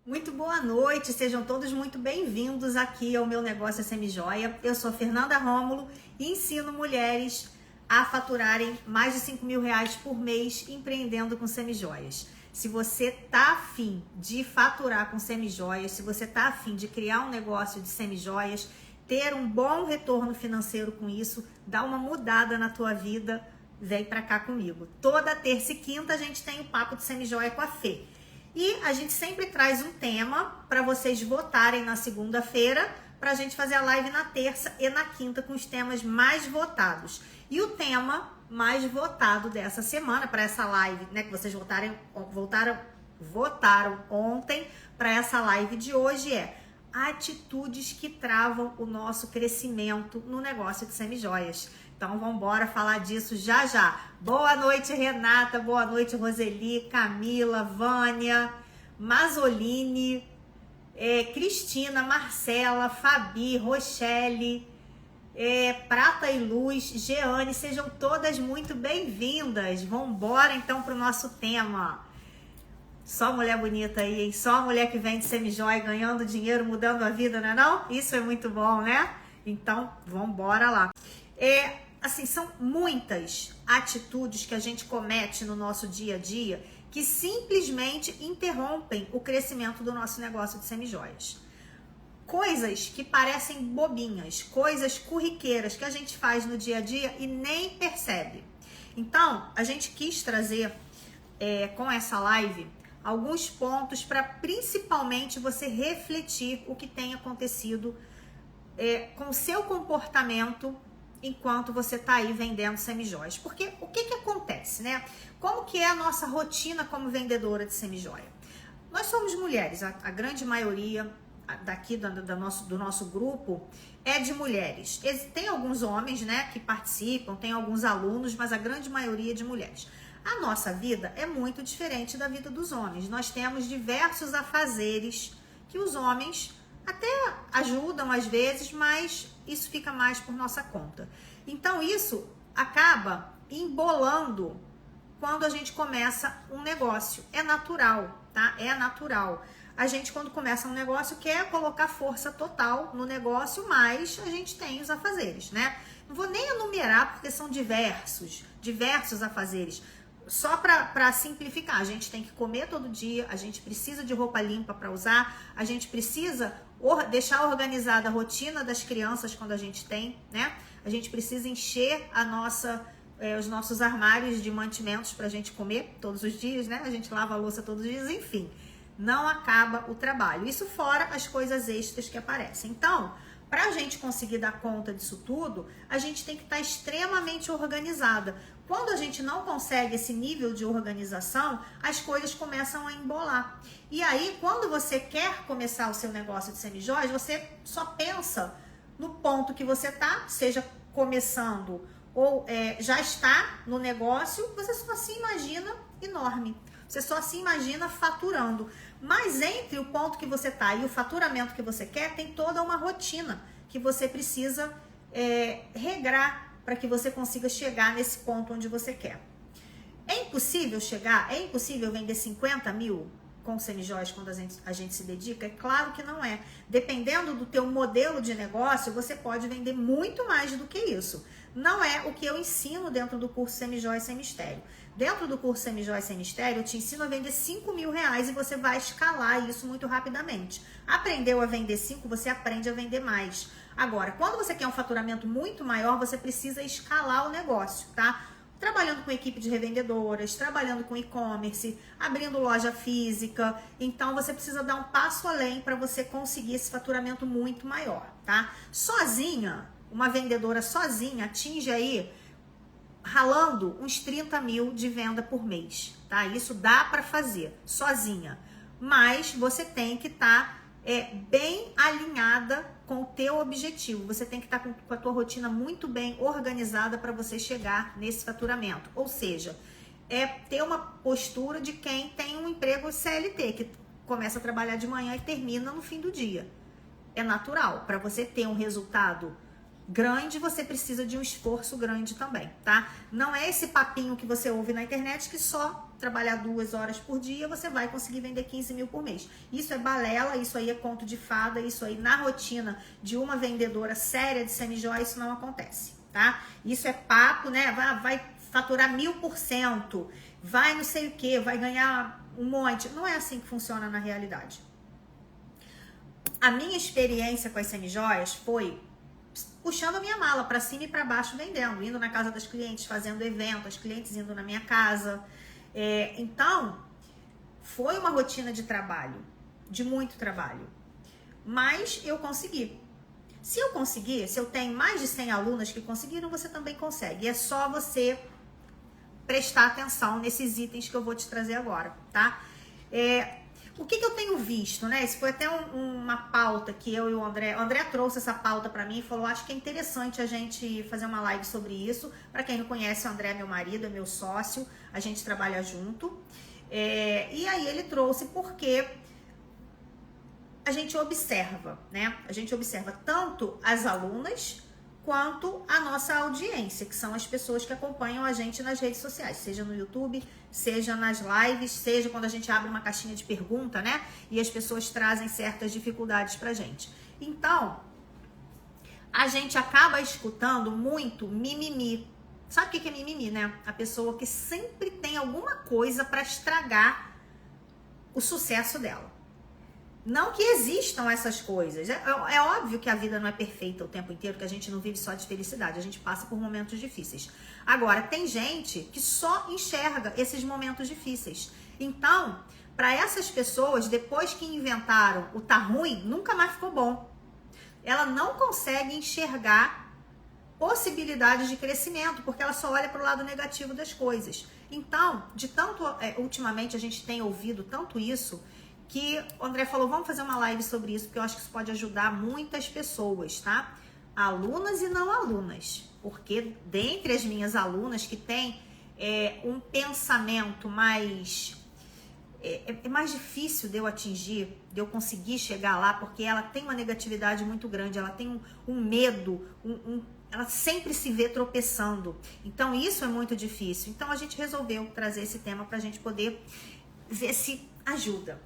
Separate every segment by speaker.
Speaker 1: Muito boa noite, sejam todos muito bem-vindos aqui ao meu negócio Semijoia. Eu sou Fernanda Rômulo e ensino mulheres a faturarem mais de R$ 5.000 por mês empreendendo com semijoias. Se você tá afim de faturar com semijoias, se você tá afim de criar um negócio de semijoias, ter um bom retorno financeiro com isso, dar uma mudada na tua vida, vem pra cá comigo. Toda terça e quinta a gente tem o Papo de Semijoia com a Fê. E a gente sempre traz um tema para vocês votarem na segunda-feira, para a gente fazer a live na terça e na quinta com os temas mais votados. E o tema mais votado dessa semana, para essa live, né, que vocês votaram ontem, para essa live de hoje é atitudes que travam o nosso crescimento no negócio de semijoias. Então vamos embora falar disso já já. Boa noite, Renata, boa noite, Roseli, Camila, Vânia, Mazoline, Cristina, Marcela, Fabi, Rochelle, Prata e Luz, Jeane, sejam todas muito bem-vindas. Vamos embora então para o nosso tema. Só mulher bonita aí, hein? Só mulher que vende semijoia, ganhando dinheiro, mudando a vida, não é não? Isso é muito bom, né? Então, vamos embora lá. Assim, são muitas atitudes que a gente comete no nosso dia a dia que simplesmente interrompem o crescimento do nosso negócio de semijoias. Coisas que parecem bobinhas, coisas corriqueiras que a gente faz no dia a dia e nem percebe. Então, a gente quis trazer com essa live alguns pontos para principalmente você refletir o que tem acontecido com o seu comportamento enquanto você está aí vendendo semijoias. Porque o que acontece, né? Como que é a nossa rotina como vendedora de semijoia? Nós somos mulheres, a grande maioria daqui do nosso grupo é de mulheres. Tem alguns homens, né, que participam, tem alguns alunos, mas a grande maioria é de mulheres. A nossa vida é muito diferente da vida dos homens. Nós temos diversos afazeres que os homens até ajudam às vezes, mas isso fica mais por nossa conta. Então isso acaba embolando quando a gente começa um negócio. É natural, tá? É natural. A gente, quando começa um negócio, quer colocar força total no negócio, mas a gente tem os afazeres, né? Não vou nem enumerar porque são diversos afazeres. Só para simplificar, a gente tem que comer todo dia, a gente precisa de roupa limpa para usar, a gente precisa deixar organizada a rotina das crianças quando a gente tem, né? A gente precisa encher os nossos armários de mantimentos para a gente comer todos os dias, né? A gente lava a louça todos os dias, enfim. Não acaba o trabalho. Isso fora as coisas extras que aparecem. Então, para a gente conseguir dar conta disso tudo, a gente tem que estar extremamente organizada. Quando a gente não consegue esse nível de organização, as coisas começam a embolar. E aí, quando você quer começar o seu negócio de semijoias, você só pensa no ponto que você está, seja começando ou já está no negócio, você só se imagina enorme. Você só se imagina faturando. Mas entre o ponto que você está e o faturamento que você quer, tem toda uma rotina que você precisa regrar para que você consiga chegar nesse ponto onde você quer. É impossível vender 50 mil com semijoias quando a gente se dedica? É claro que não é. Dependendo do teu modelo de negócio, você pode vender muito mais do que isso. Não é o que eu ensino dentro do curso Semijoia Sem Mistério. Dentro do curso Semijoia Sem Mistério, eu te ensino a vender R$ 5.000 e você vai escalar isso muito rapidamente. Aprendeu a vender 5, você aprende a vender mais. Agora, quando você quer um faturamento muito maior, você precisa escalar o negócio, tá? Trabalhando com equipe de revendedoras, trabalhando com e-commerce, abrindo loja física. Então, você precisa dar um passo além para você conseguir esse faturamento muito maior, tá? Sozinha, uma vendedora sozinha atinge aí, ralando, uns 30 mil de venda por mês, tá? Isso dá para fazer sozinha, mas você tem que estar bem alinhada com o teu objetivo. Você tem que estar com a tua rotina muito bem organizada para você chegar nesse faturamento. Ou seja, ter uma postura de quem tem um emprego CLT, que começa a trabalhar de manhã e termina no fim do dia. É natural. Para você ter um resultado grande, você precisa de um esforço grande também, tá? Não é esse papinho que você ouve na internet que só trabalhar 2 horas por dia você vai conseguir vender 15 mil por mês. Isso é balela, isso aí é conto de fada, isso aí na rotina de uma vendedora séria de semijoia, isso não acontece, tá? Isso é papo, né? Vai faturar 1000%, vai não sei o que, vai ganhar um monte. Não é assim que funciona na realidade. A minha experiência com as semijoias foi puxando a minha mala para cima e para baixo vendendo, indo na casa das clientes, fazendo evento, as clientes indo na minha casa. Então, foi uma rotina de trabalho, de muito trabalho. Mas eu consegui. Se eu conseguir, se eu tenho mais de 100 alunas que conseguiram, você também consegue. E é só você prestar atenção nesses itens que eu vou te trazer agora, tá? O que eu tenho visto, né? Isso foi até uma pauta que eu e o André trouxe essa pauta pra mim e falou, acho que é interessante a gente fazer uma live sobre isso. Pra quem não conhece, o André é meu marido, é meu sócio, a gente trabalha junto. E aí ele trouxe porque a gente observa, né? A gente observa tanto as alunas quanto a nossa audiência, que são as pessoas que acompanham a gente nas redes sociais, seja no YouTube, seja nas lives, seja quando a gente abre uma caixinha de pergunta, né? E as pessoas trazem certas dificuldades pra gente. Então, a gente acaba escutando muito mimimi. Sabe o que é mimimi, né? A pessoa que sempre tem alguma coisa pra estragar o sucesso dela. Não que existam essas coisas. É óbvio que a vida não é perfeita o tempo inteiro, que a gente não vive só de felicidade, a gente passa por momentos difíceis. Agora, tem gente que só enxerga esses momentos difíceis. Então, para essas pessoas, depois que inventaram o tá ruim, nunca mais ficou bom. Ela não consegue enxergar possibilidades de crescimento, porque ela só olha para o lado negativo das coisas. Então, ultimamente a gente tem ouvido tanto isso, que o André falou, vamos fazer uma live sobre isso, porque eu acho que isso pode ajudar muitas pessoas, tá? Alunas e não alunas. Porque dentre as minhas alunas que têm um pensamento mais... É mais difícil de eu atingir, de eu conseguir chegar lá, porque ela tem uma negatividade muito grande, ela tem um medo, ela sempre se vê tropeçando. Então isso é muito difícil. Então a gente resolveu trazer esse tema pra gente poder ver se ajuda.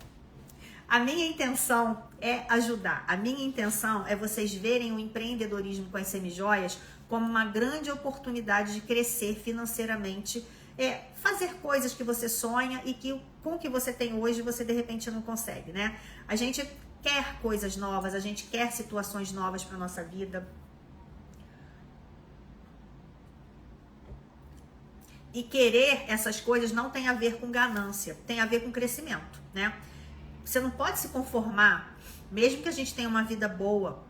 Speaker 1: A minha intenção é ajudar. A minha intenção é vocês verem o empreendedorismo com as semijoias como uma grande oportunidade de crescer financeiramente, fazer coisas que você sonha e que com o que você tem hoje você de repente não consegue, né? A gente quer coisas novas, a gente quer situações novas para nossa vida. E querer essas coisas não tem a ver com ganância, tem a ver com crescimento, né? Você não pode se conformar, mesmo que a gente tenha uma vida boa,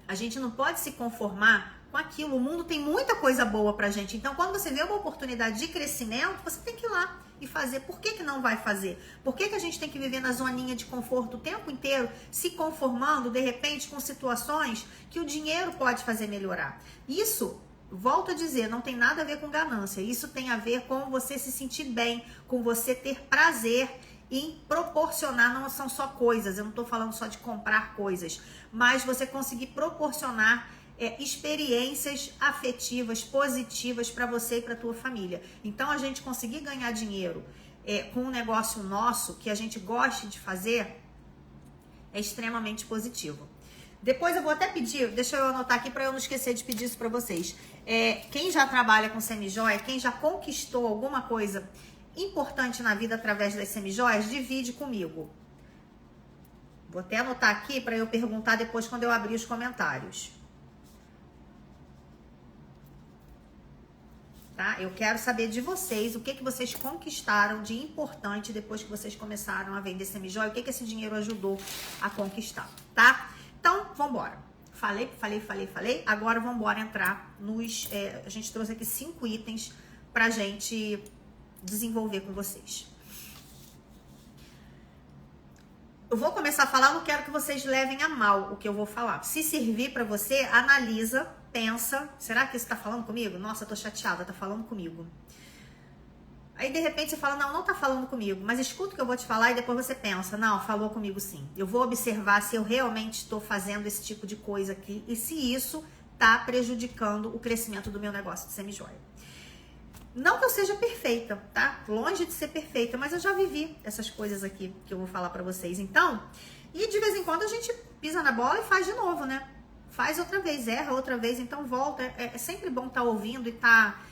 Speaker 1: a gente não pode se conformar com aquilo. O mundo tem muita coisa boa pra gente. Então, quando você vê uma oportunidade de crescimento, você tem que ir lá e fazer. Por que não vai fazer? Por que a gente tem que viver na zoninha de conforto o tempo inteiro, se conformando, de repente, com situações que o dinheiro pode fazer melhorar? Isso, volto a dizer, não tem nada a ver com ganância. Isso tem a ver com você se sentir bem, com você ter prazer em proporcionar. Não são só coisas, eu não estou falando só de comprar coisas, mas você conseguir proporcionar experiências afetivas, positivas para você e para tua família. Então a gente conseguir ganhar dinheiro com um negócio nosso, que a gente goste de fazer, é extremamente positivo. Depois eu vou até pedir, deixa eu anotar aqui para eu não esquecer de pedir isso para vocês. Quem já trabalha com semijoia, quem já conquistou alguma coisa importante na vida através das semijoias, divide comigo. Vou até anotar aqui para eu perguntar depois quando eu abrir os comentários. Tá? Eu quero saber de vocês o que vocês conquistaram de importante depois que vocês começaram a vender semijoia, o que esse dinheiro ajudou a conquistar, tá? Então, vambora. Falei. Agora vambora entrar nos... a gente trouxe aqui 5 itens pra gente desenvolver com vocês. Eu vou começar a falar, não quero que vocês levem a mal o que eu vou falar. Se servir pra você, analisa, pensa, será que isso tá falando comigo? Nossa, eu tô chateada, tá falando comigo. Aí de repente você fala, não tá falando comigo, mas escuta o que eu vou te falar e depois você pensa, não, falou comigo sim. Eu vou observar se eu realmente estou fazendo esse tipo de coisa aqui e se isso tá prejudicando o crescimento do meu negócio de semijoia. Não que eu seja perfeita, tá? Longe de ser perfeita, mas eu já vivi essas coisas aqui que eu vou falar pra vocês. Então, e de vez em quando a gente pisa na bola e faz de novo, né? Faz outra vez, erra outra vez, então volta. É sempre bom estar ouvindo e estar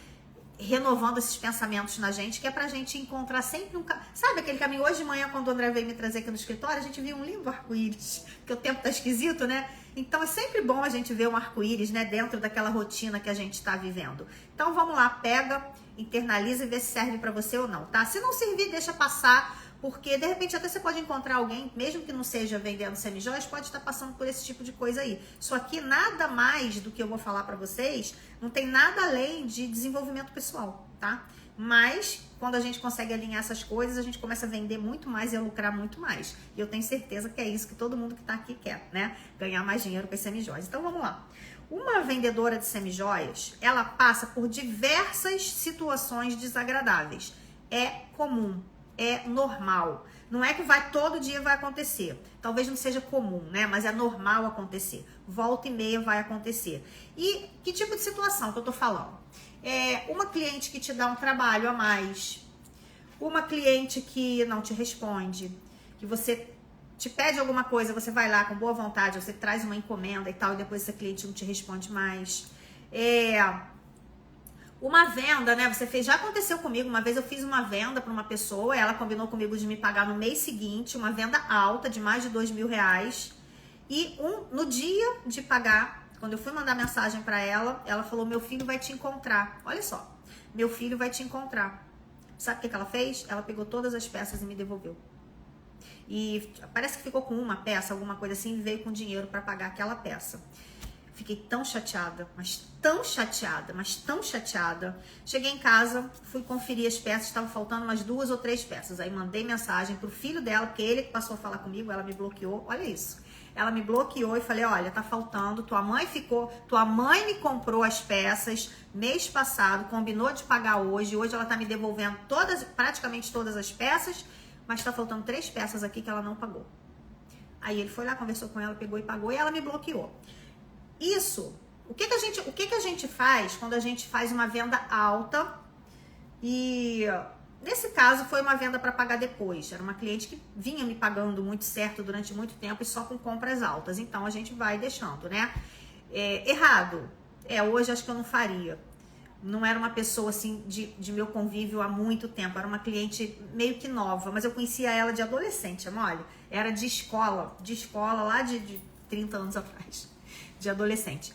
Speaker 1: renovando esses pensamentos na gente, que é pra gente encontrar sempre um... Sabe aquele caminho? Hoje de manhã, quando o André veio me trazer aqui no escritório, a gente viu um lindo arco-íris, porque o tempo tá esquisito, né? Então é sempre bom a gente ver um arco-íris, né, dentro daquela rotina que a gente tá vivendo. Então vamos lá, pega, internaliza e vê se serve pra você ou não, tá? Se não servir, deixa passar, porque de repente até você pode encontrar alguém, mesmo que não seja vendendo semijoias, pode estar passando por esse tipo de coisa aí. Isso aqui nada mais do que eu vou falar pra vocês, não tem nada além de desenvolvimento pessoal, tá? Mas quando a gente consegue alinhar essas coisas, a gente começa a vender muito mais e a lucrar muito mais. E eu tenho certeza que é isso que todo mundo que tá aqui quer, né? Ganhar mais dinheiro com as semijoias. Então vamos lá. Uma vendedora de semijoias, ela passa por diversas situações desagradáveis. É comum, é normal. Não é que todo dia vai acontecer. Talvez não seja comum, né? Mas é normal acontecer. Volta e meia vai acontecer. E que tipo de situação que eu tô falando? Uma cliente que te dá um trabalho a mais, uma cliente que não te responde, que você te pede alguma coisa, você vai lá com boa vontade, você traz uma encomenda e tal, e depois essa cliente não te responde mais. Uma venda, né? Já aconteceu comigo, uma vez eu fiz uma venda para uma pessoa, ela combinou comigo de me pagar no mês seguinte, uma venda alta de mais de R$2.000, e no dia de pagar, quando eu fui mandar mensagem para ela, ela falou: meu filho vai te encontrar. Olha só, meu filho vai te encontrar. Sabe o que ela fez? Ela pegou todas as peças e me devolveu. E parece que ficou com uma peça, alguma coisa assim, e veio com dinheiro para pagar aquela peça. Fiquei tão chateada, mas tão chateada, mas tão chateada. Cheguei em casa, fui conferir as peças, estavam faltando umas 2 ou 3 peças. Aí mandei mensagem pro filho dela, porque ele que passou a falar comigo, ela me bloqueou. Olha isso. Ela me bloqueou e falei: olha, tá faltando, tua mãe me comprou as peças mês passado, combinou de pagar hoje ela tá me devolvendo praticamente todas as peças, mas tá faltando 3 peças aqui que ela não pagou. Aí ele foi lá, conversou com ela, pegou e pagou, e ela me bloqueou. Isso, o que que a gente faz quando a gente faz uma venda alta? E nesse caso foi uma venda para pagar depois. Era uma cliente que vinha me pagando muito certo durante muito tempo e só com compras altas. Então a gente vai deixando, né? Errado. Hoje acho que eu não faria. Não era uma pessoa assim de meu convívio há muito tempo. Era uma cliente meio que nova, mas eu conhecia ela de adolescente, mole. Era de escola lá de 30 anos atrás, de adolescente.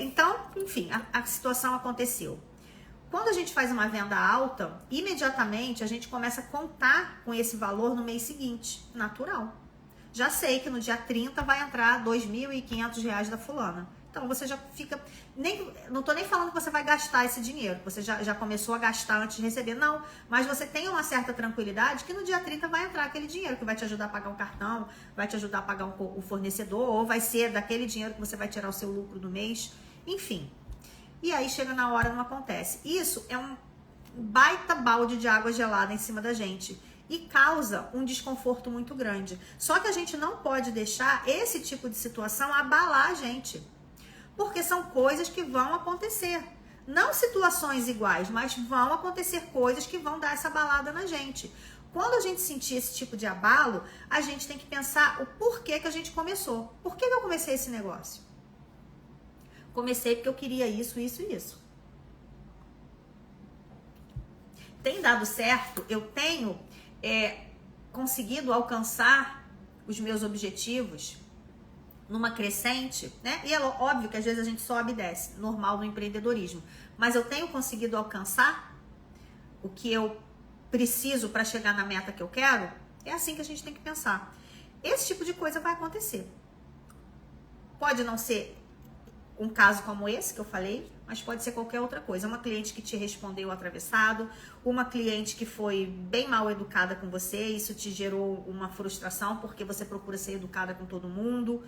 Speaker 1: Então, enfim, a situação aconteceu. Quando a gente faz uma venda alta, imediatamente a gente começa a contar com esse valor no mês seguinte, natural. Já sei que no dia 30 vai entrar R$2.500 da fulana. Então você já fica... não tô nem falando que você vai gastar esse dinheiro, você já começou a gastar antes de receber, não. Mas você tem uma certa tranquilidade que no dia 30 vai entrar aquele dinheiro que vai te ajudar a pagar o cartão, vai te ajudar a pagar o fornecedor, ou vai ser daquele dinheiro que você vai tirar o seu lucro do mês, enfim. E aí chega na hora, não acontece. Isso é um baita balde de água gelada em cima da gente e causa um desconforto muito grande. Só que a gente não pode deixar esse tipo de situação abalar a gente, porque são coisas que vão acontecer. Não situações iguais, mas vão acontecer coisas que vão dar essa abalada na gente. Quando a gente sentir esse tipo de abalo, a gente tem que pensar o porquê que a gente começou. Por que eu comecei esse negócio? Comecei porque eu queria isso, isso e isso. Tem dado certo? Eu tenho conseguido alcançar os meus objetivos numa crescente, né? E é óbvio que às vezes a gente sobe e desce, normal no empreendedorismo. Mas eu tenho conseguido alcançar o que eu preciso para chegar na meta que eu quero? É assim que a gente tem que pensar. Esse tipo de coisa vai acontecer. Pode não ser um caso como esse que eu falei, mas pode ser qualquer outra coisa. Uma cliente que te respondeu atravessado, uma cliente que foi bem mal educada com você, isso te gerou uma frustração porque você procura ser educada com todo mundo.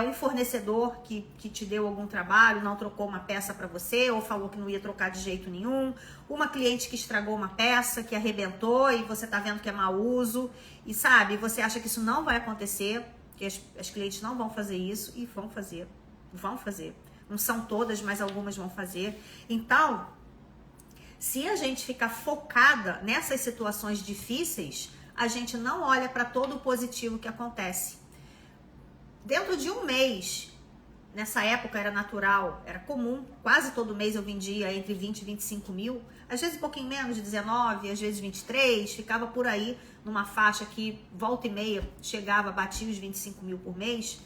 Speaker 1: Um fornecedor que te deu algum trabalho, não trocou uma peça para você ou falou que não ia trocar de jeito nenhum. Uma cliente que estragou uma peça, que arrebentou e você tá vendo que é mau uso e sabe, você acha que isso não vai acontecer, que as clientes não vão fazer isso e vão fazer. Não são todas, mas algumas vão fazer. Então, se a gente ficar focada nessas situações difíceis, a gente não olha para todo o positivo que acontece. Dentro de um mês, nessa época era natural, era comum, quase todo mês eu vendia entre 20 e 25 mil, às vezes um pouquinho menos, de 19, às vezes 23, ficava por aí numa faixa que volta e meia chegava, batia os 25 mil por mês.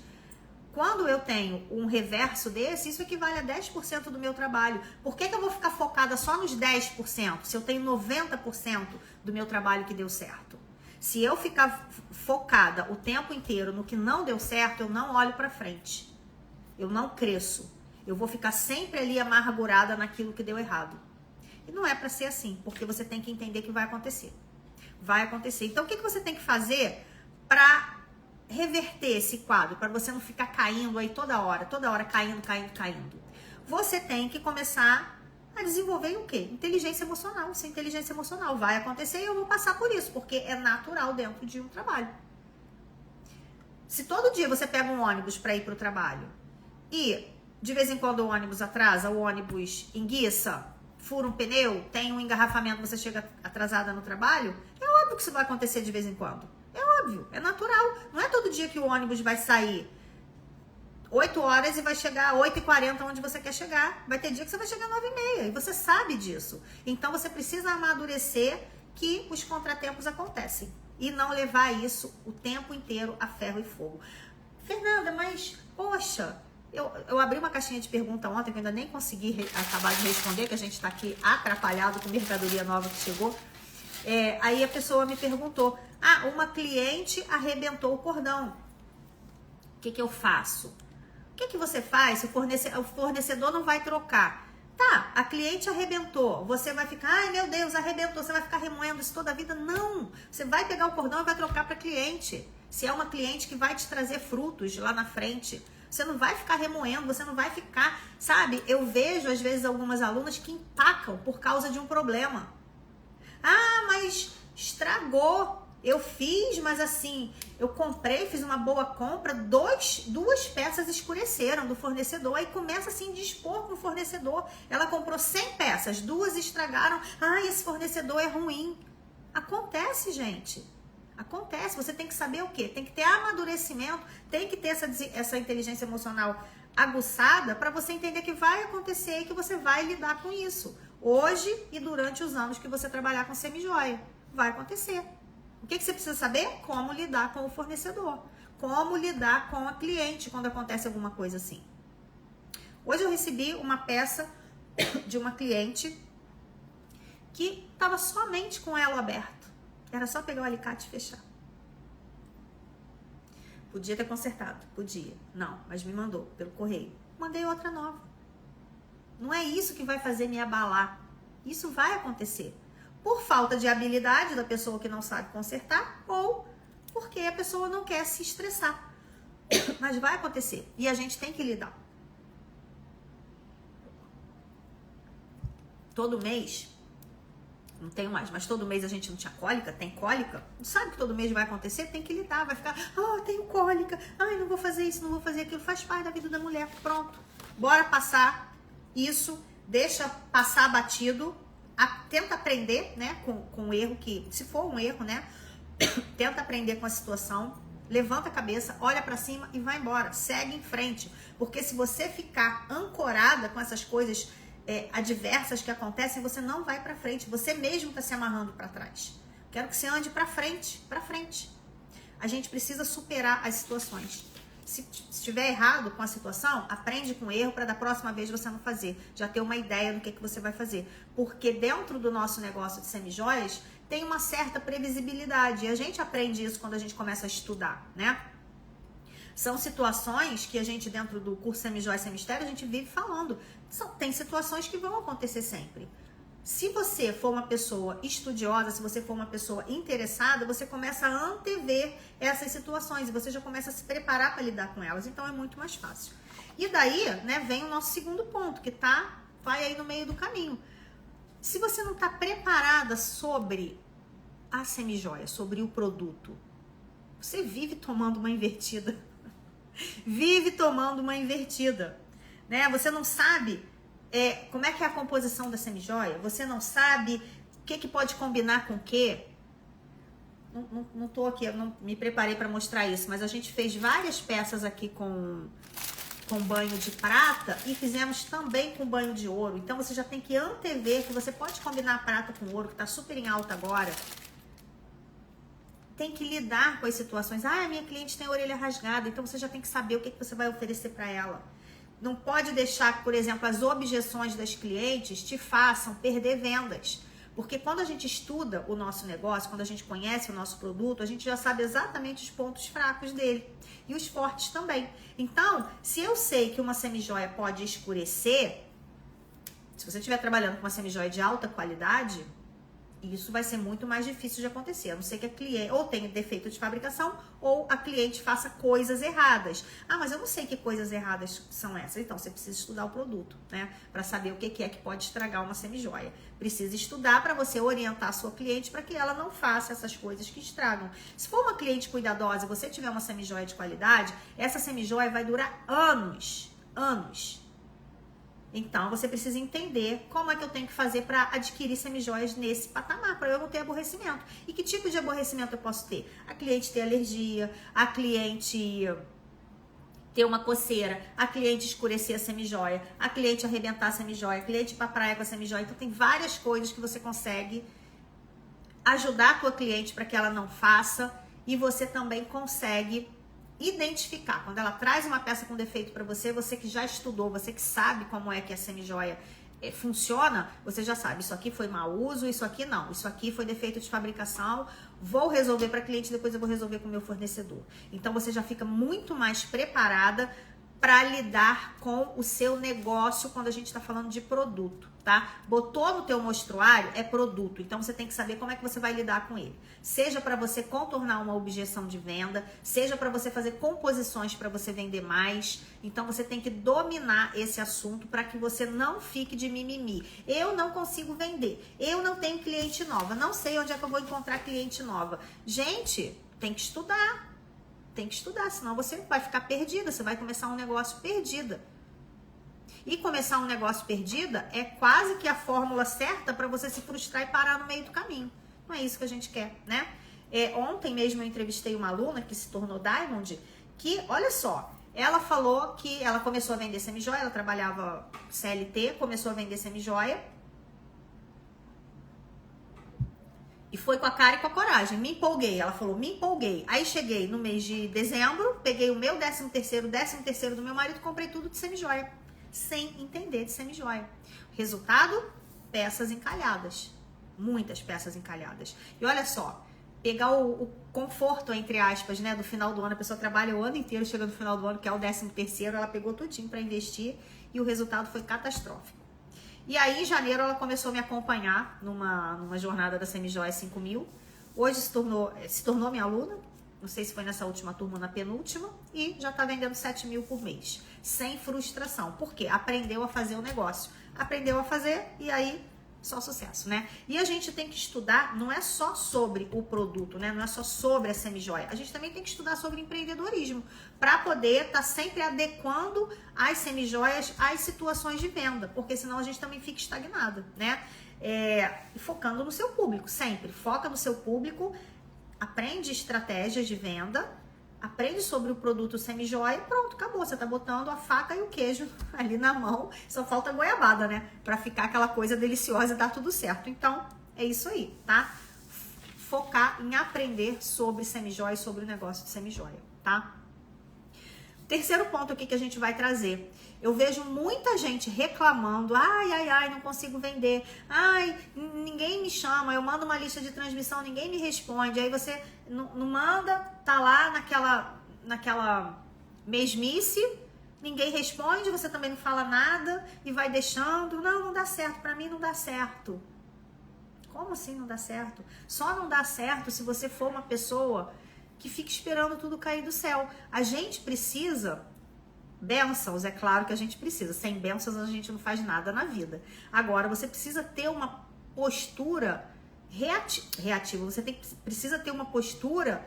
Speaker 1: Quando eu tenho um reverso desse, isso equivale a 10% do meu trabalho. Por que eu vou ficar focada só nos 10%, se eu tenho 90% do meu trabalho que deu certo? Se eu ficar focada o tempo inteiro no que não deu certo, eu não olho para frente. Eu não cresço. Eu vou ficar sempre ali amargurada naquilo que deu errado. E não é para ser assim, porque você tem que entender que vai acontecer. Vai acontecer. Então, o que você tem que fazer para reverter esse quadro, para você não ficar caindo aí toda hora caindo? Você tem que começar a desenvolver o quê? Inteligência emocional. Essa inteligência emocional vai acontecer e eu vou passar por isso, porque é natural dentro de um trabalho. Se todo dia você pega um ônibus para ir para o trabalho e de vez em quando o ônibus atrasa, o ônibus enguiça, fura um pneu, tem um engarrafamento, você chega atrasada no trabalho, é óbvio que isso vai acontecer de vez em quando. É óbvio, é natural. Não é todo dia que o ônibus vai sair 8 horas e vai chegar 8h40 onde você quer chegar. Vai ter dia que você vai chegar 9h30 e você sabe disso. Então você precisa amadurecer que os contratempos acontecem e não levar isso o tempo inteiro a ferro e fogo. Fernanda, mas poxa, eu abri uma caixinha de pergunta ontem que eu ainda nem consegui acabar de responder, que a gente está aqui atrapalhado com mercadoria nova que chegou. Aí a pessoa me perguntou, uma cliente arrebentou o cordão. O que eu faço? O que você faz se o fornecedor não vai trocar? Tá, a cliente arrebentou. Você vai ficar, ai meu Deus, arrebentou. Você vai ficar remoendo isso toda a vida? Não. Você vai pegar o cordão e vai trocar para cliente. Se é uma cliente que vai te trazer frutos lá na frente. Você não vai ficar remoendo, você não vai ficar, sabe? Eu vejo às vezes algumas alunas que empacam por causa de um problema. Mas estragou. Eu fiz, mas assim, eu comprei, fiz uma boa compra, duas peças escureceram do fornecedor, aí começa assim a dispor com o fornecedor. Ela comprou 100 peças, 2 estragaram. Esse fornecedor é ruim. Acontece, gente. Acontece. Você tem que saber o quê? Tem que ter amadurecimento, tem que ter essa inteligência emocional aguçada para você entender que vai acontecer e que você vai lidar com isso. Hoje e durante os anos que você trabalhar com semijoia. Vai acontecer. O que você precisa saber? Como lidar com o fornecedor. Como lidar com a cliente quando acontece alguma coisa assim. Hoje eu recebi uma peça de uma cliente que estava somente com elo aberto. Era só pegar o alicate e fechar. Podia ter consertado? Podia. Não, mas me mandou pelo correio. Mandei outra nova. Não é isso que vai fazer me abalar. Isso vai acontecer. Por falta de habilidade da pessoa que não sabe consertar ou porque a pessoa não quer se estressar. Mas vai acontecer e a gente tem que lidar. Todo mês, não tenho mais, mas todo mês a gente não tinha cólica, tem cólica, não sabe que todo mês vai acontecer, tem que lidar, vai ficar, tenho cólica, não vou fazer isso, não vou fazer aquilo, faz parte da vida da mulher, pronto. Bora passar isso, deixa passar batido. Tenta aprender, né, com o erro, que se for um erro, né, tenta aprender com a situação, levanta a cabeça, olha pra cima e vai embora, segue em frente, porque se você ficar ancorada com essas coisas adversas que acontecem, você não vai pra frente, você mesmo tá se amarrando pra trás. Quero que você ande pra frente, A gente precisa superar as situações. Se estiver errado com a situação, aprende com o erro para da próxima vez você não fazer. Já ter uma ideia do que você vai fazer. Porque dentro do nosso negócio de semijoias, tem uma certa previsibilidade. E a gente aprende isso quando a gente começa a estudar, né? São situações que a gente, dentro do curso Semijoias Sem Mistério, a gente vive falando. Tem situações que vão acontecer sempre. Se você for uma pessoa estudiosa, se você for uma pessoa interessada, você começa a antever essas situações e você já começa a se preparar para lidar com elas. Então é muito mais fácil. E daí, né, vem o nosso segundo ponto, que vai aí no meio do caminho. Se você não está preparada sobre a semijoia, sobre o produto, você vive tomando uma invertida. Vive tomando uma invertida. né? Você não sabe como é que é a composição da semijoia, você não sabe o que pode combinar com o quê. Não tô aqui, eu não me preparei para mostrar isso, mas a gente fez várias peças aqui com banho de prata e fizemos também com banho de ouro. Então você já tem que antever que você pode combinar prata com ouro, que tá super em alta agora. Tem que lidar com as situações. Ah, minha cliente tem a orelha rasgada, então você já tem que saber o que você vai oferecer para ela. Não pode deixar que, por exemplo, as objeções das clientes te façam perder vendas. Porque quando a gente estuda o nosso negócio, quando a gente conhece o nosso produto, a gente já sabe exatamente os pontos fracos dele e os fortes também. Então, se eu sei que uma semijoia pode escurecer, se você estiver trabalhando com uma semijoia de alta qualidade, isso vai ser muito mais difícil de acontecer, a não ser que a cliente ou tenha defeito de fabricação ou a cliente faça coisas erradas. Ah, mas eu não sei que coisas erradas são essas. Então, você precisa estudar o produto, né? Para saber o que é que pode estragar uma semijoia. Precisa estudar para você orientar a sua cliente para que ela não faça essas coisas que estragam. Se for uma cliente cuidadosa e você tiver uma semijoia de qualidade, essa semijoia vai durar anos, anos. Então, você precisa entender como é que eu tenho que fazer para adquirir semijoias nesse patamar, para eu não ter aborrecimento. E que tipo de aborrecimento eu posso ter? A cliente ter alergia, a cliente ter uma coceira, a cliente escurecer a semijoia, a cliente arrebentar a semijoia, a cliente ir pra praia com a semijoia. Então, tem várias coisas que você consegue ajudar a tua cliente para que ela não faça, e você também consegue identificar. Quando ela traz uma peça com defeito para você, você que já estudou, você que sabe como é que a semijoia funciona, você já sabe, isso aqui foi mau uso, isso aqui não, isso aqui foi defeito de fabricação, vou resolver para cliente, depois eu vou resolver com o meu fornecedor. Então você já fica muito mais preparada para lidar com o seu negócio quando a gente está falando de produto, tá? Botou no teu mostruário, é produto, então você tem que saber como é que você vai lidar com ele. Seja para você contornar uma objeção de venda, seja para você fazer composições para você vender mais. Então você tem que dominar esse assunto para que você não fique de mimimi. Eu não consigo vender, eu não tenho cliente nova, não sei onde é que eu vou encontrar cliente nova. Gente, tem que estudar. Tem que estudar, senão você vai ficar perdida, você vai começar um negócio perdida. E começar um negócio perdida é quase que a fórmula certa para você se frustrar e parar no meio do caminho. Não é isso que a gente quer, né? Ontem mesmo eu entrevistei uma aluna que se tornou Diamond, que, olha só, ela falou que ela começou a vender semijoia, ela trabalhava CLT, começou a vender semijoia, e foi com a cara e com a coragem. Me empolguei. Ela falou, me empolguei. Aí cheguei no mês de dezembro, peguei o meu 13º do meu marido, comprei tudo de semijoia. Sem entender de semijoia. Resultado? Peças encalhadas. Muitas peças encalhadas. E olha só, pegar o conforto, entre aspas, né, do final do ano. A pessoa trabalha o ano inteiro, chega no final do ano, que é o 13º, ela pegou tudinho para investir e o resultado foi catastrófico. E aí, em janeiro, ela começou a me acompanhar numa jornada da Semijoia 5000. Hoje se tornou minha aluna. Não sei se foi nessa última turma ou na penúltima. E já tá vendendo 7 mil por mês. Sem frustração. Por quê? Aprendeu a fazer o negócio. Aprendeu a fazer e aí só sucesso, né? E a gente tem que estudar, não é só sobre o produto, né? Não é só sobre a semijoia. A gente também tem que estudar sobre empreendedorismo para poder estar sempre adequando as semijoias às situações de venda, porque senão a gente também fica estagnada, né? Focando no seu público, sempre. Foca no seu público, aprende estratégias de venda, aprende sobre o produto semijoia e pronto, acabou. Você tá botando a faca e o queijo ali na mão, só falta a goiabada, né? Pra ficar aquela coisa deliciosa e dar tudo certo. Então, é isso aí, tá? Focar em aprender sobre semijoia e sobre o negócio de semijoia, tá? Terceiro ponto aqui que a gente vai trazer. Eu vejo muita gente reclamando, ai, não consigo vender, ai, ninguém me chama, eu mando uma lista de transmissão, ninguém me responde, aí você não manda, tá lá naquela mesmice, ninguém responde, você também não fala nada e vai deixando, não dá certo, pra mim não dá certo. Como assim não dá certo? Só não dá certo se você for uma pessoa que fica esperando tudo cair do céu. A gente precisa bênçãos, é claro que a gente precisa. Sem bênçãos a gente não faz nada na vida. Agora, você precisa ter uma postura reativa. Você precisa ter uma postura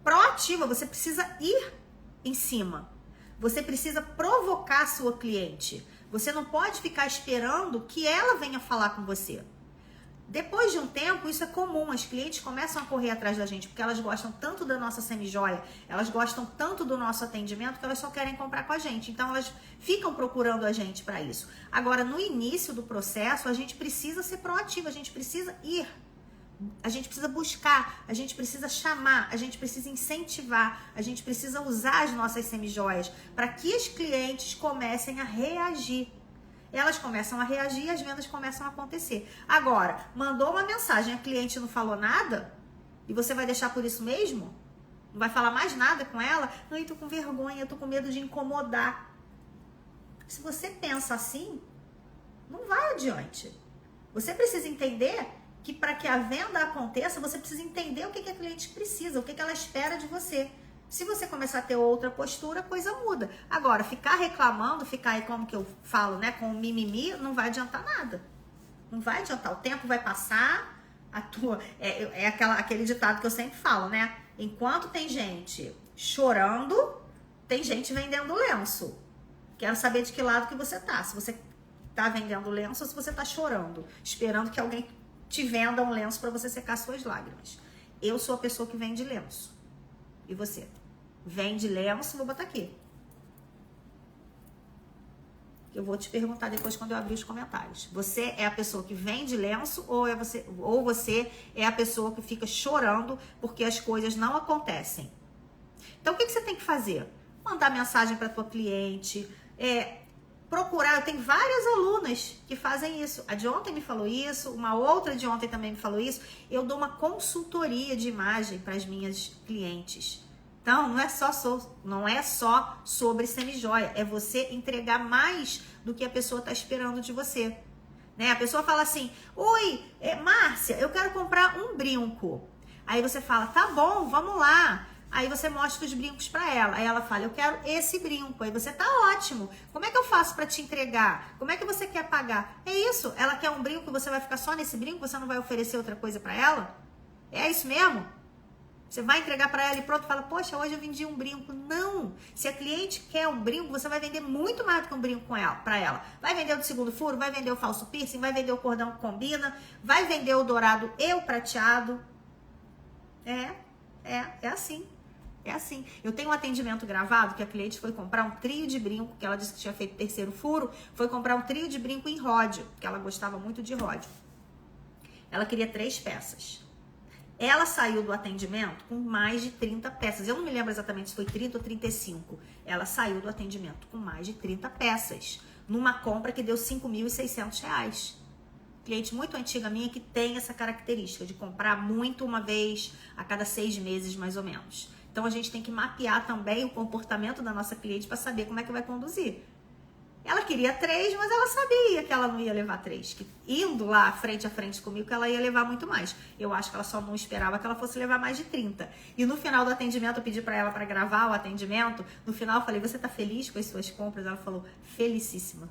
Speaker 1: proativa. Você precisa ir em cima. Você precisa provocar a sua cliente. Você não pode ficar esperando que ela venha falar com você. Depois de um tempo, isso é comum, as clientes começam a correr atrás da gente, porque elas gostam tanto da nossa semijoia, elas gostam tanto do nosso atendimento, que elas só querem comprar com a gente. Então, elas ficam procurando a gente para isso. Agora, no início do processo, a gente precisa ser proativa, a gente precisa ir, a gente precisa buscar, a gente precisa chamar, a gente precisa incentivar, a gente precisa usar as nossas semijoias para que os clientes comecem a reagir. Elas começam a reagir e as vendas começam a acontecer. Agora, mandou uma mensagem, a cliente não falou nada, e você vai deixar por isso mesmo? Não vai falar mais nada com ela? Não, eu tô com vergonha, eu tô com medo de incomodar. Se você pensa assim, não vai adiante. Você precisa entender que para que a venda aconteça, você precisa entender o que a cliente precisa, o que ela espera de você. Se você começar a ter outra postura, a coisa muda. Agora, ficar reclamando, ficar aí como que eu falo, né, com mimimi, não vai adiantar nada. Não vai adiantar. O tempo vai passar, aquele ditado que eu sempre falo, né? Enquanto tem gente chorando, tem gente vendendo lenço. Quero saber de que lado que você tá. Se você tá vendendo lenço ou se você tá chorando, esperando que alguém te venda um lenço para você secar suas lágrimas. Eu sou a pessoa que vende lenço. E você? Vende lenço, vou botar aqui. Eu vou te perguntar depois quando eu abrir os comentários. Você é a pessoa que vende lenço ou você é a pessoa que fica chorando porque as coisas não acontecem? Então, o que você tem que fazer? Mandar mensagem para tua cliente, procurar. Eu tenho várias alunas que fazem isso. A de ontem me falou isso, uma outra de ontem também me falou isso. Eu dou uma consultoria de imagem para as minhas clientes. Então, não é só sobre semijoia, é você entregar mais do que a pessoa está esperando de você. Né? A pessoa fala assim, oi, Márcia, eu quero comprar um brinco. Aí você fala, tá bom, vamos lá. Aí você mostra os brincos para ela. Aí ela fala, eu quero esse brinco. Aí você, tá ótimo. Como é que eu faço para te entregar? Como é que você quer pagar? É isso, ela quer um brinco, você vai ficar só nesse brinco? Você não vai oferecer outra coisa para ela? É isso mesmo? Você vai entregar para ela e pronto, fala, poxa, hoje eu vendi um brinco. Não! Se a cliente quer um brinco, você vai vender muito mais do que um brinco para ela. Vai vender o de segundo furo, vai vender o falso piercing, vai vender o cordão que combina, vai vender o dourado e o prateado. É assim. É assim. Eu tenho um atendimento gravado que a cliente foi comprar um trio de brinco, que ela disse que tinha feito terceiro furo, foi comprar um trio de brinco em ródio, que ela gostava muito de ródio. Ela queria 3 peças. Ela saiu do atendimento com mais de 30 peças. Eu não me lembro exatamente se foi 30 ou 35. Ela saiu do atendimento com mais de 30 peças, numa compra que deu R$ 5.600. Cliente muito antiga minha que tem essa característica de comprar muito uma vez a cada 6 meses, mais ou menos. Então, a gente tem que mapear também o comportamento da nossa cliente para saber como é que vai conduzir. Ela queria 3, mas ela sabia que ela não ia levar 3. Que indo lá frente a frente comigo, que ela ia levar muito mais. Eu acho que ela só não esperava que ela fosse levar mais de 30. E no final do atendimento, eu pedi para ela para gravar o atendimento. No final, eu falei, você tá feliz com as suas compras? Ela falou, felicíssima.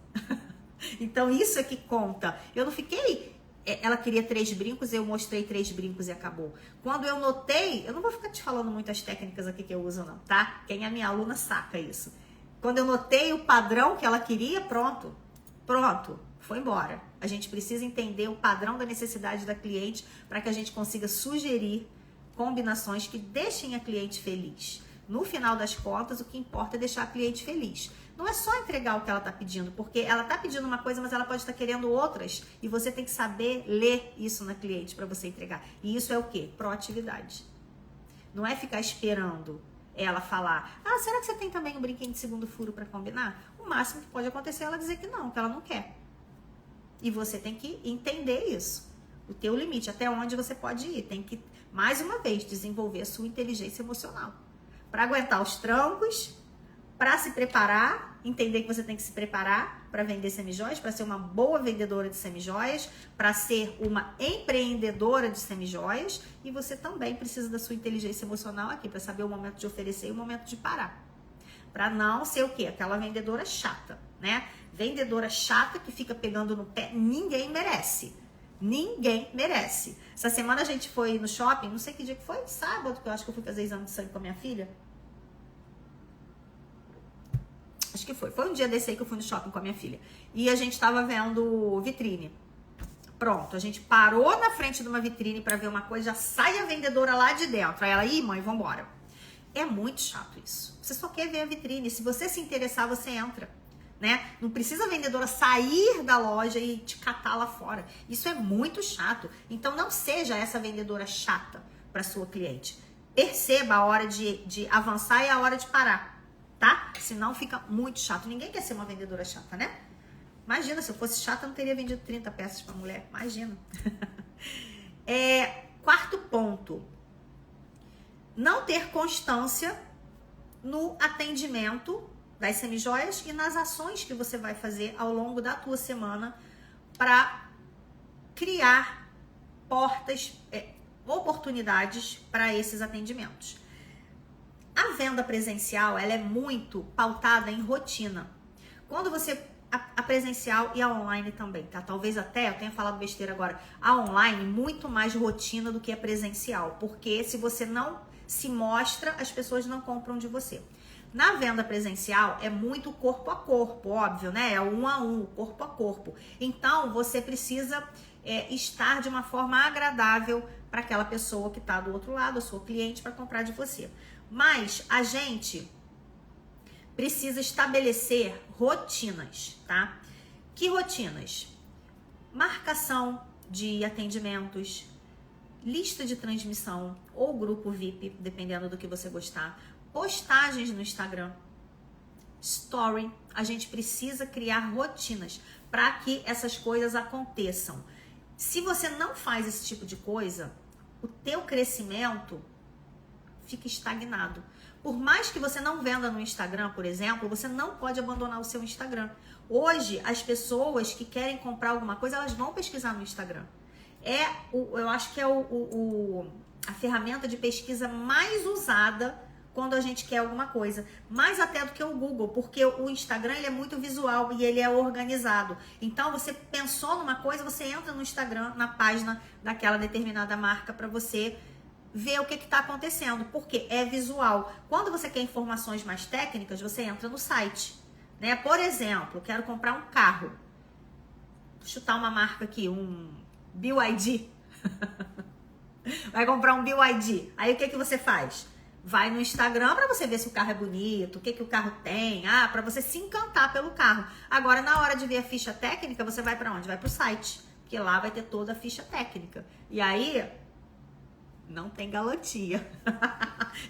Speaker 1: Então, isso é que conta. Eu não fiquei... Ela queria 3 brincos, eu mostrei 3 brincos e acabou. Quando eu notei, eu não vou ficar te falando muitas técnicas aqui que eu uso não, tá? Quem é minha aluna saca isso. Quando eu notei o padrão que ela queria, pronto, foi embora. A gente precisa entender o padrão da necessidade da cliente para que a gente consiga sugerir combinações que deixem a cliente feliz. No final das contas, o que importa é deixar a cliente feliz. Não é só entregar o que ela está pedindo, porque ela está pedindo uma coisa, mas ela pode estar querendo outras. E você tem que saber ler isso na cliente para você entregar. E isso é o quê? Proatividade. Não é ficar esperando ela falar, será que você tem também um brinquinho de segundo furo para combinar? O máximo que pode acontecer é ela dizer que ela não quer. E você tem que entender isso. O teu limite, até onde você pode ir. Tem que, mais uma vez, desenvolver a sua inteligência emocional. Para aguentar os trancos, para se preparar, entender que você tem que se preparar para vender semijoias, para ser uma boa vendedora de semijoias, para ser uma empreendedora de semijoias, e você também precisa da sua inteligência emocional aqui, para saber o momento de oferecer e o momento de parar. Para não ser o quê? Aquela vendedora chata, né? Vendedora chata que fica pegando no pé, ninguém merece. Ninguém merece. Essa semana a gente foi no shopping, não sei que dia que foi, sábado, que eu acho que eu fui fazer exame de sangue com a minha filha. que foi. Foi um dia desse aí que eu fui no shopping com a minha filha. E a gente tava vendo vitrine. Pronto, a gente parou na frente de uma vitrine para ver uma coisa, já sai a vendedora lá de dentro. Aí ela, ih, mãe, vambora. É muito chato isso. Você só quer ver a vitrine. Se você se interessar, você entra, né? Não precisa a vendedora sair da loja e te catar lá fora. Isso é muito chato. Então não seja essa vendedora chata para sua cliente. Perceba a hora de avançar e a hora de parar, tá? Senão fica muito chato. Ninguém quer ser uma vendedora chata, né? Imagina, se eu fosse chata, eu não teria vendido 30 peças para mulher. Imagina. Quarto ponto. Não ter constância no atendimento das semijoias e nas ações que você vai fazer ao longo da tua semana para criar portas, oportunidades para esses atendimentos. A venda presencial, ela é muito pautada em rotina. Quando você a presencial e a online também, tá? Talvez até, eu tenha falado besteira agora, a online muito mais rotina do que a presencial, porque se você não se mostra, as pessoas não compram de você. Na venda presencial é muito corpo a corpo, óbvio, né? É 1 a 1, corpo a corpo. Então, você precisa estar de uma forma agradável para aquela pessoa que está do outro lado, a sua cliente, para comprar de você. Mas a gente precisa estabelecer rotinas, tá? Que rotinas? Marcação de atendimentos, lista de transmissão ou grupo VIP, dependendo do que você gostar, postagens no Instagram, story. A gente precisa criar rotinas para que essas coisas aconteçam. Se você não faz esse tipo de coisa, o teu crescimento fica estagnado. Por mais que você não venda no Instagram, por exemplo, você não pode abandonar o seu Instagram. Hoje, as pessoas que querem comprar alguma coisa, elas vão pesquisar no Instagram. Eu acho que é a ferramenta de pesquisa mais usada quando a gente quer alguma coisa. Mais até do que o Google, porque o Instagram ele é muito visual e ele é organizado. Então, você pensou numa coisa, você entra no Instagram, na página daquela determinada marca para você ver o que está acontecendo, porque é visual. Quando você quer informações mais técnicas, você entra no site, né? Por exemplo, quero comprar um carro. Vou chutar uma marca aqui, um BYD. Vai comprar um BYD. Aí o que você faz? Vai no Instagram para você ver se o carro é bonito, o que o carro tem, para você se encantar pelo carro. Agora, na hora de ver a ficha técnica, você vai para onde? Vai para o site, porque lá vai ter toda a ficha técnica. E aí não tem galantia.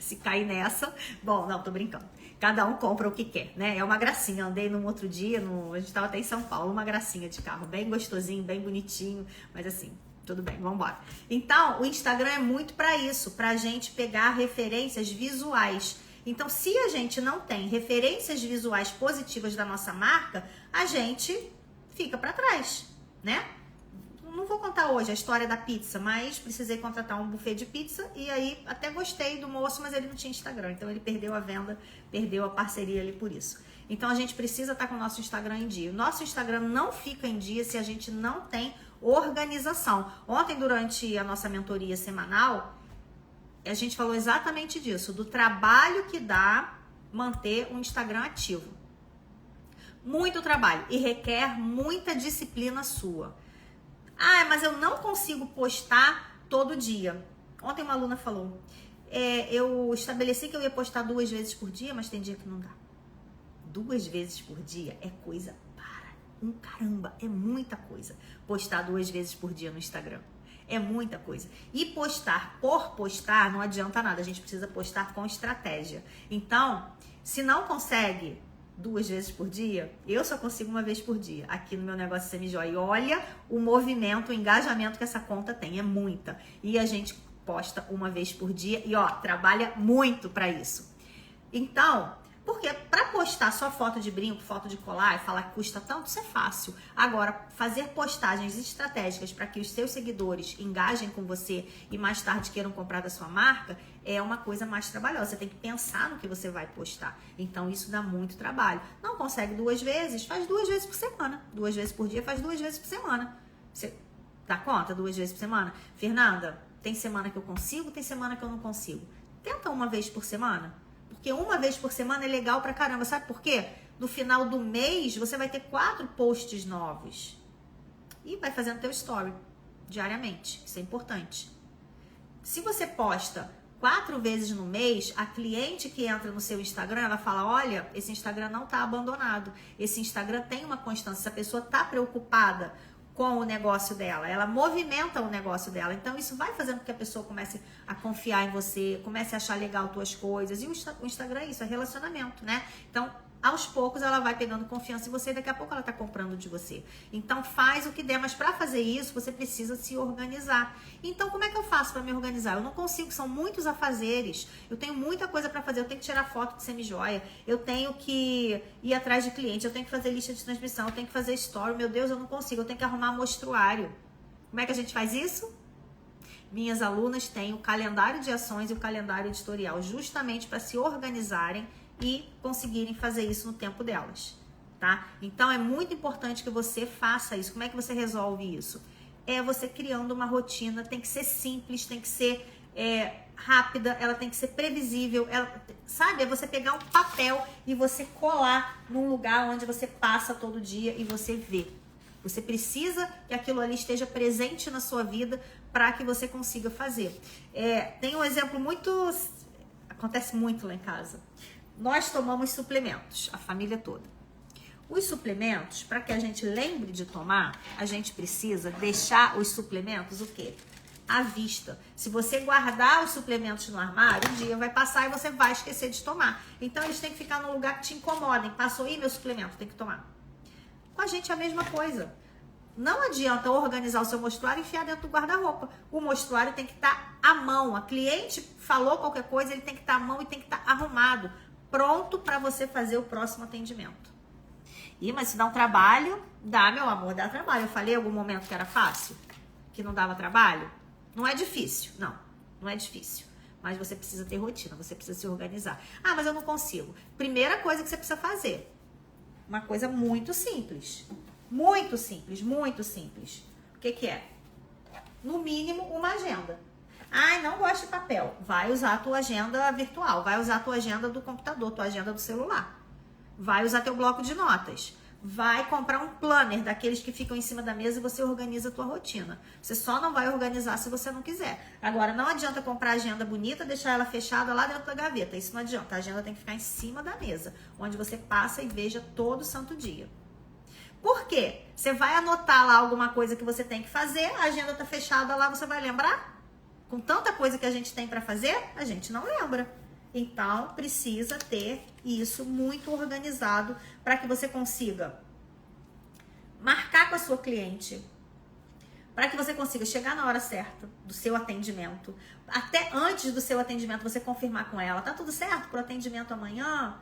Speaker 1: Se cair nessa, bom, não, tô brincando. Cada um compra o que quer, né? É uma gracinha. Andei num outro dia, a gente tava até em São Paulo, uma gracinha de carro, bem gostosinho, bem bonitinho, mas assim, tudo bem, vamos embora. Então, o Instagram é muito para isso, pra gente pegar referências visuais. Então, se a gente não tem referências visuais positivas da nossa marca, a gente fica para trás, né? Não vou contar hoje a história da pizza, mas precisei contratar um buffet de pizza e aí até gostei do moço, mas ele não tinha Instagram, então ele perdeu a venda, perdeu a parceria ali por isso. Então a gente precisa estar com o nosso Instagram em dia. O nosso Instagram não fica em dia se a gente não tem organização. Ontem, durante a nossa mentoria semanal, a gente falou exatamente disso, do trabalho que dá manter um Instagram ativo. Muito trabalho e requer muita disciplina sua. Mas eu não consigo postar todo dia. Ontem uma aluna falou, eu estabeleci que eu ia postar 2 vezes por dia, mas tem dia que não dá. 2 vezes por dia é coisa para um caramba, é muita coisa. Postar 2 vezes por dia no Instagram é muita coisa. E postar por postar não adianta nada, a gente precisa postar com estratégia. Então, se não consegue 2 vezes por dia, eu só consigo 1 vez por dia aqui no meu negócio Semijoia. E olha o movimento, o engajamento que essa conta tem, é muita. E a gente posta 1 vez por dia e trabalha muito para isso. Então, porque para postar só foto de brinco, foto de colar e falar que custa tanto, isso é fácil. Agora, fazer postagens estratégicas para que os seus seguidores engajem com você e mais tarde queiram comprar da sua marca, é uma coisa mais trabalhosa. Você tem que pensar no que você vai postar. Então, isso dá muito trabalho. Não consegue 2 vezes? Faz 2 vezes por semana. 2 vezes por dia, faz 2 vezes por semana. Você dá conta? 2 vezes por semana? Fernanda, tem semana que eu consigo, tem semana que eu não consigo. Tenta 1 vez por semana. Porque uma vez por semana é legal pra caramba. Sabe por quê? No final do mês, você vai ter 4 posts novos. E vai fazendo teu story diariamente. Isso é importante. Se você posta 4 vezes no mês, a cliente que entra no seu Instagram, ela fala, olha, esse Instagram não tá abandonado. Esse Instagram tem uma constância. Essa pessoa tá preocupada com o negócio dela. Ela movimenta o negócio dela. Então, isso vai fazendo com que a pessoa comece a confiar em você, comece a achar legal tuas coisas. E o Instagram é isso, é relacionamento, né? Então, aos poucos ela vai pegando confiança em você e daqui a pouco ela tá comprando de você. Então faz o que der, mas para fazer isso você precisa se organizar. Então como é que eu faço para me organizar? Eu não consigo, são muitos afazeres. Eu tenho muita coisa para fazer, eu tenho que tirar foto de semijoia, eu tenho que ir atrás de cliente, eu tenho que fazer lista de transmissão, eu tenho que fazer story, meu Deus, eu não consigo, eu tenho que arrumar mostruário. Como é que a gente faz isso? Minhas alunas têm o calendário de ações e o calendário editorial justamente para se organizarem e conseguirem fazer isso no tempo delas, tá? Então é muito importante que você faça isso. Como é que você resolve isso? É você criando uma rotina, tem que ser simples, tem que ser rápida, ela tem que ser previsível, sabe? É você pegar um papel e você colar num lugar onde você passa todo dia e você vê. Você precisa que aquilo ali esteja presente na sua vida para que você consiga fazer. Tem um exemplo muito... Acontece muito lá em casa. Nós tomamos suplementos, a família toda. Os suplementos, para que a gente lembre de tomar, a gente precisa deixar os suplementos o quê? À vista. Se você guardar os suplementos no armário, um dia vai passar e você vai esquecer de tomar. Então eles têm que ficar num lugar que te incomodem. Passou aí meu suplemento, tem que tomar. Com a gente é a mesma coisa. Não adianta organizar o seu mostruário e enfiar dentro do guarda-roupa. O mostruário tem que estar à mão. A cliente falou qualquer coisa, ele tem que estar à mão e tem que estar arrumado. Pronto para você fazer o próximo atendimento. Mas se dá um trabalho, dá, meu amor, dá trabalho. Eu falei em algum momento que era fácil? Que não dava trabalho? Não é difícil, não é difícil. Mas você precisa ter rotina, você precisa se organizar. Ah, mas eu não consigo. Primeira coisa que você precisa fazer, uma coisa muito simples. Muito simples, muito simples. O que é? No mínimo, uma agenda. Ai, não gosto de papel. Vai usar a tua agenda virtual, vai usar a tua agenda do computador, tua agenda do celular. Vai usar teu bloco de notas. Vai comprar um planner daqueles que ficam em cima da mesa e você organiza a tua rotina. Você só não vai organizar se você não quiser. Agora, não adianta comprar agenda bonita, deixar ela fechada lá dentro da gaveta. Isso não adianta. A agenda tem que ficar em cima da mesa, onde você passa e veja todo santo dia. Por quê? Você vai anotar lá alguma coisa que você tem que fazer, a agenda tá fechada lá, você vai lembrar? Com tanta coisa que a gente tem para fazer, a gente não lembra. Então, precisa ter isso muito organizado para que você consiga marcar com a sua cliente, para que você consiga chegar na hora certa do seu atendimento. Até antes do seu atendimento, você confirmar com ela, tá tudo certo pro atendimento amanhã?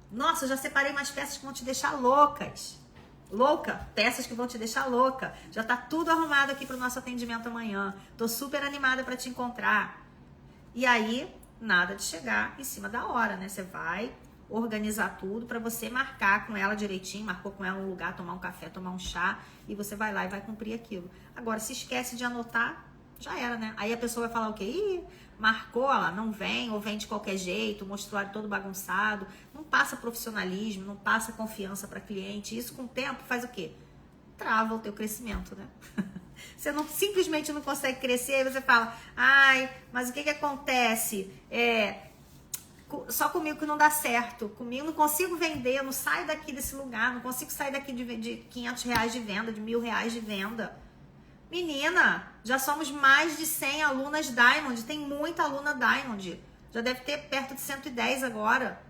Speaker 1: Nossa, eu já separei umas peças que vão te deixar loucas. Peças que vão te deixar louca. Já tá tudo arrumado aqui pro nosso atendimento amanhã. Tô super animada para te encontrar. E aí, nada de chegar em cima da hora, né? Você vai organizar tudo para você marcar com ela direitinho, marcou com ela um lugar, tomar um café, tomar um chá, e você vai lá e vai cumprir aquilo. Agora, se esquece de anotar, já era, né? Aí a pessoa vai falar o quê? Ih, marcou, ela não vem, ou vem de qualquer jeito, o mostruário todo bagunçado. Não passa profissionalismo, não passa confiança para cliente. Isso com o tempo faz o quê? Trava o teu crescimento, né? Você simplesmente não consegue crescer, aí você fala, ai, mas o que acontece? Só comigo que não dá certo, comigo não consigo vender, eu não saio daqui desse lugar, não consigo sair daqui de 500 reais de venda, de 1.000 reais de venda. Menina, já somos mais de 100 alunas Diamond, tem muita aluna Diamond, já deve ter perto de 110 agora.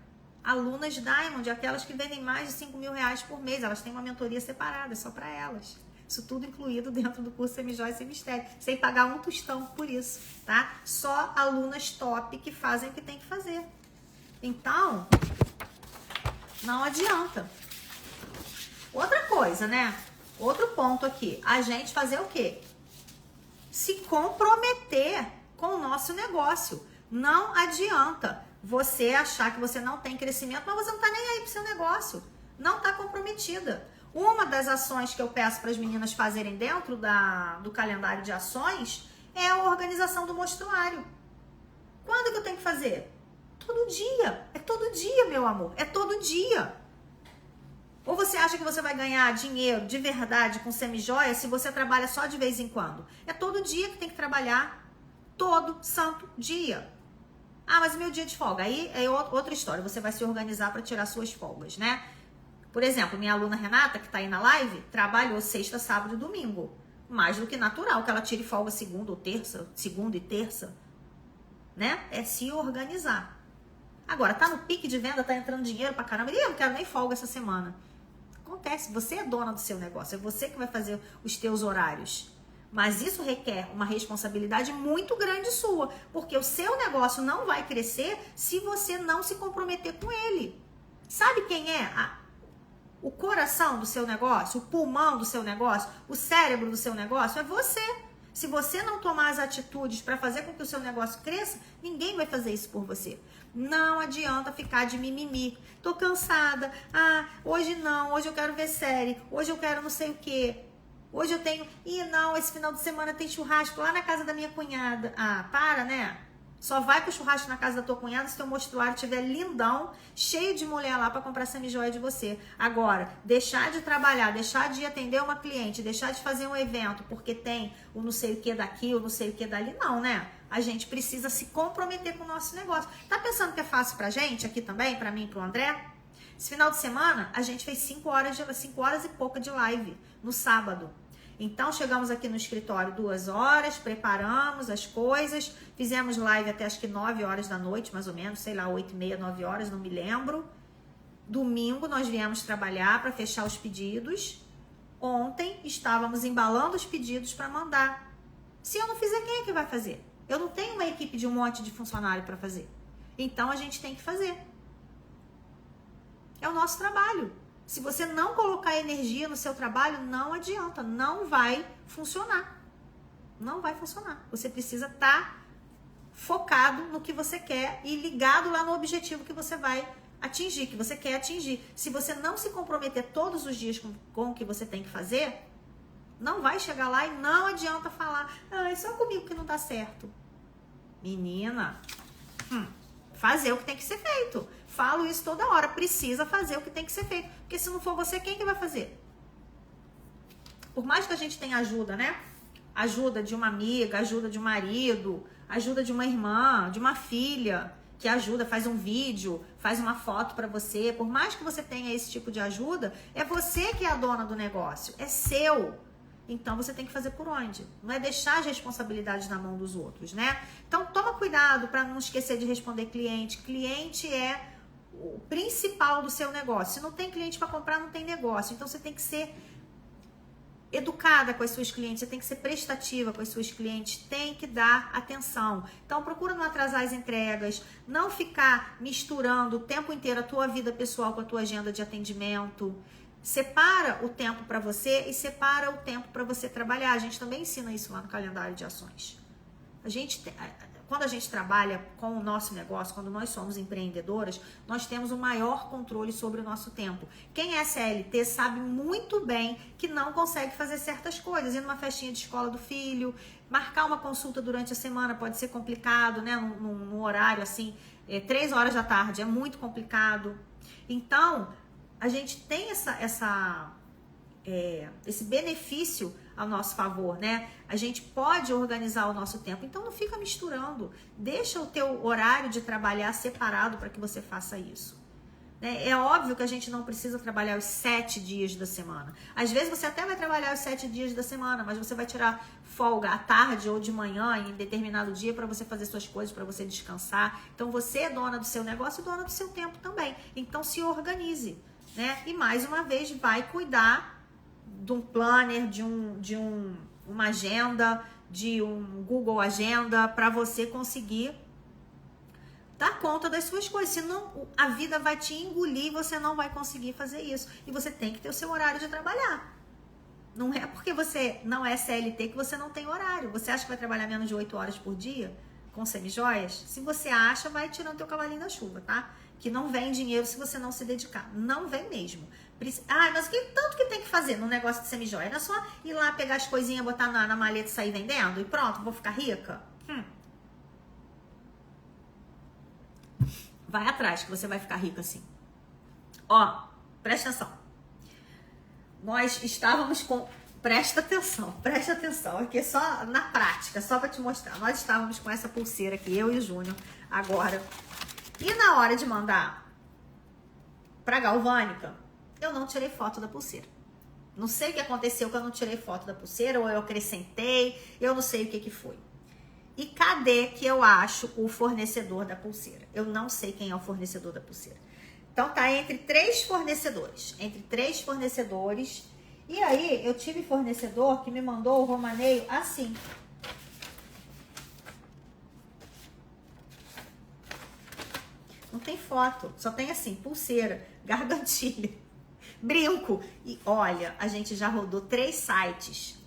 Speaker 1: Alunas Diamond, aquelas que vendem mais de 5.000 reais por mês, elas têm uma mentoria separada, só para elas. Isso tudo incluído dentro do curso Semijoia Sem Mistério, sem pagar um tostão por isso, tá? Só alunas top que fazem o que tem que fazer. Então, não adianta. Outra coisa, né? Outro ponto aqui, a gente fazer o quê? Se comprometer com o nosso negócio. Não adianta você achar que você não tem crescimento, mas você não tá nem aí pro seu negócio. Não tá comprometida. Uma das ações que eu peço para as meninas fazerem dentro do calendário de ações é a organização do mostruário. Quando que eu tenho que fazer? Todo dia. É todo dia, meu amor. É todo dia. Ou você acha que você vai ganhar dinheiro de verdade com semijoia se você trabalha só de vez em quando? É todo dia que tem que trabalhar. Todo santo dia. Ah, mas meu dia de folga. Aí é outra história. Você vai se organizar para tirar suas folgas, né? Por exemplo, minha aluna Renata, que tá aí na live, trabalhou sexta, sábado e domingo. Mais do que natural que ela tire folga segunda e terça, né? É se organizar. Agora, tá no pique de venda, tá entrando dinheiro pra caramba. E eu não quero nem folga essa semana. Acontece, você é dona do seu negócio, é você que vai fazer os teus horários. Mas isso requer uma responsabilidade muito grande sua, porque o seu negócio não vai crescer se você não se comprometer com ele. Sabe quem é o coração do seu negócio, o pulmão do seu negócio, o cérebro do seu negócio? É você. Se você não tomar as atitudes para fazer com que o seu negócio cresça, ninguém vai fazer isso por você. Não adianta ficar de mimimi. Tô cansada. Ah, hoje não. Hoje eu quero ver série. Hoje eu quero não sei o quê. Hoje eu tenho... Ih, não, esse final de semana tem churrasco lá na casa da minha cunhada. Ah, para, né? Só vai pro churrasco na casa da tua cunhada se teu mostruário estiver lindão, cheio de mulher lá para comprar semijoia de você. Agora, deixar de trabalhar, deixar de atender uma cliente, deixar de fazer um evento porque tem o não sei o que daqui, o não sei o que dali, não, né? A gente precisa se comprometer com o nosso negócio. Tá pensando que é fácil pra gente aqui também, pra mim e pro André? Esse final de semana, a gente fez 5 horas e pouca de live no sábado. Então, chegamos aqui no escritório 2 horas, preparamos as coisas, fizemos live até acho que 9 horas da noite, mais ou menos, sei lá, 8h30, 9 horas, não me lembro. Domingo, nós viemos trabalhar para fechar os pedidos. Ontem, estávamos embalando os pedidos para mandar. Se eu não fizer, quem é que vai fazer? Eu não tenho uma equipe de um monte de funcionário para fazer. Então, a gente tem que fazer. É o nosso trabalho. Se você não colocar energia no seu trabalho, não adianta, não vai funcionar. Não vai funcionar. Você precisa estar focado no que você quer e ligado lá no objetivo que você vai atingir, que você quer atingir. Se você não se comprometer todos os dias com o que você tem que fazer, não vai chegar lá e não adianta falar, é só comigo que não dá certo. Menina, fazer o que tem que ser feito. Falo isso toda hora, precisa fazer o que tem que ser feito. Porque se não for você, quem que vai fazer? Por mais que a gente tenha ajuda, né? Ajuda de uma amiga, ajuda de um marido, ajuda de uma irmã, de uma filha, que ajuda, faz um vídeo, faz uma foto pra você. Por mais que você tenha esse tipo de ajuda, é você que é a dona do negócio, é seu. Então, você tem que fazer por onde? Não é deixar as responsabilidades na mão dos outros, né? Então, toma cuidado para não esquecer de responder cliente. Cliente é o principal do seu negócio. Se não tem cliente para comprar, não tem negócio. Então, você tem que ser educada com as suas clientes, você tem que ser prestativa com as suas clientes, tem que dar atenção. Então, procura não atrasar as entregas, não ficar misturando o tempo inteiro a tua vida pessoal com a tua agenda de atendimento. Separa o tempo para você e separa o tempo para você trabalhar. A gente também ensina isso lá no calendário de ações. Quando a gente trabalha com o nosso negócio, quando nós somos empreendedoras, nós temos um maior controle sobre o nosso tempo. Quem é CLT sabe muito bem que não consegue fazer certas coisas. Ir numa festinha de escola do filho, marcar uma consulta durante a semana pode ser complicado, né? Num horário assim, 3 horas da tarde, é muito complicado. Então, a gente tem esse benefício ao nosso favor, né? A gente pode organizar o nosso tempo, então não fica misturando. Deixa o teu horário de trabalhar separado para que você faça isso. Né? É óbvio que a gente não precisa trabalhar os 7 dias da semana. Às vezes você até vai trabalhar os 7 dias da semana, mas você vai tirar folga à tarde ou de manhã em determinado dia para você fazer suas coisas, para você descansar. Então você é dona do seu negócio e dona do seu tempo também. Então se organize. Né? E mais uma vez vai cuidar de um planner, de uma agenda, de um Google Agenda para você conseguir dar conta das suas coisas. Senão a vida vai te engolir e você não vai conseguir fazer isso. E você tem que ter o seu horário de trabalhar. Não é porque você não é CLT que você não tem horário. Você acha que vai trabalhar menos de 8 horas por dia com semijoias? Se você acha, vai tirando teu cavalinho da chuva, tá? Que não vem dinheiro se você não se dedicar. Não vem mesmo. Mas o que tanto que tem que fazer no negócio de semijoia? Não é só ir lá pegar as coisinhas, botar na maleta e sair vendendo? E pronto, vou ficar rica? Vai atrás que você vai ficar rico assim. Ó, presta atenção. Nós estávamos com... Presta atenção, aqui é só na prática, só para te mostrar. Nós estávamos com essa pulseira aqui, eu e o Júnior, agora. E na hora de mandar pra Galvânica, eu não tirei foto da pulseira. Não sei o que aconteceu que eu não tirei foto da pulseira, ou eu acrescentei, eu não sei o que foi. E cadê que eu acho o fornecedor da pulseira? Eu não sei quem é o fornecedor da pulseira. Então tá entre 3 fornecedores. E aí eu tive fornecedor que me mandou o romaneio assim. Não tem foto, só tem assim, pulseira, gargantilha, brinco. E olha, a gente já rodou 3 sites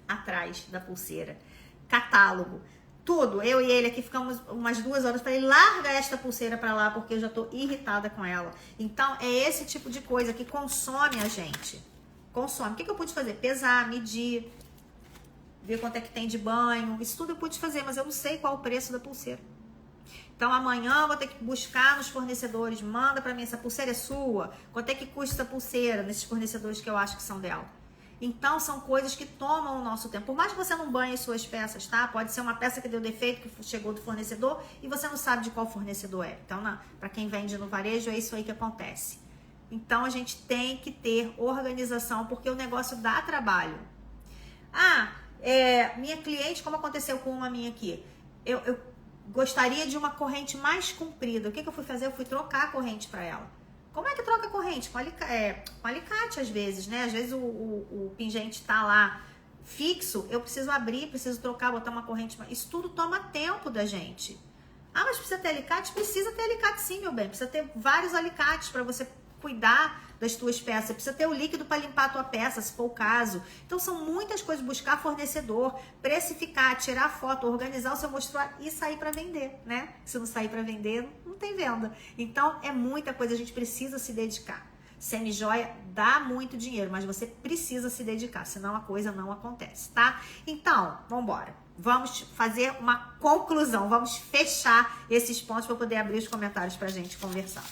Speaker 1: atrás da pulseira. Catálogo. Tudo, eu e ele aqui ficamos umas 2 horas. Falei, larga esta pulseira pra lá, porque eu já tô irritada com ela. Então, é esse tipo de coisa que consome a gente. Consome. O que eu pude fazer? Pesar, medir, ver quanto é que tem de banho. Isso tudo eu pude fazer, mas eu não sei qual o preço da pulseira. Então, amanhã eu vou ter que buscar nos fornecedores. Manda pra mim, essa pulseira é sua? Quanto é que custa essa pulseira nesses fornecedores que eu acho que são dela? Então, são coisas que tomam o nosso tempo. Por mais que você não banhe as suas peças, tá? Pode ser uma peça que deu defeito, que chegou do fornecedor e você não sabe de qual fornecedor é. Então, para quem vende no varejo, é isso aí que acontece. Então, a gente tem que ter organização, porque o negócio dá trabalho. Minha cliente, como aconteceu com uma minha aqui, eu gostaria de uma corrente mais comprida. O que eu fui fazer? Eu fui trocar a corrente para ela. Como é que troca a corrente? Com alicate, às vezes, né? Às vezes o pingente tá lá fixo, eu preciso abrir, preciso trocar, botar uma corrente. Isso tudo toma tempo da gente. Mas precisa ter alicate? Precisa ter alicate sim, meu bem. Precisa ter vários alicates para você cuidar das tuas peças. Precisa ter o líquido para limpar a tua peça, se for o caso. Então, são muitas coisas. Buscar fornecedor, precificar, tirar foto, organizar o seu mostruário e sair para vender, né? Se não sair para vender, não tem venda. Então, é muita coisa. A gente precisa se dedicar. Semijoia dá muito dinheiro, mas você precisa se dedicar, senão a coisa não acontece, tá? Então, vamos embora. Vamos fazer uma conclusão. Vamos fechar esses pontos para poder abrir os comentários para a gente conversar.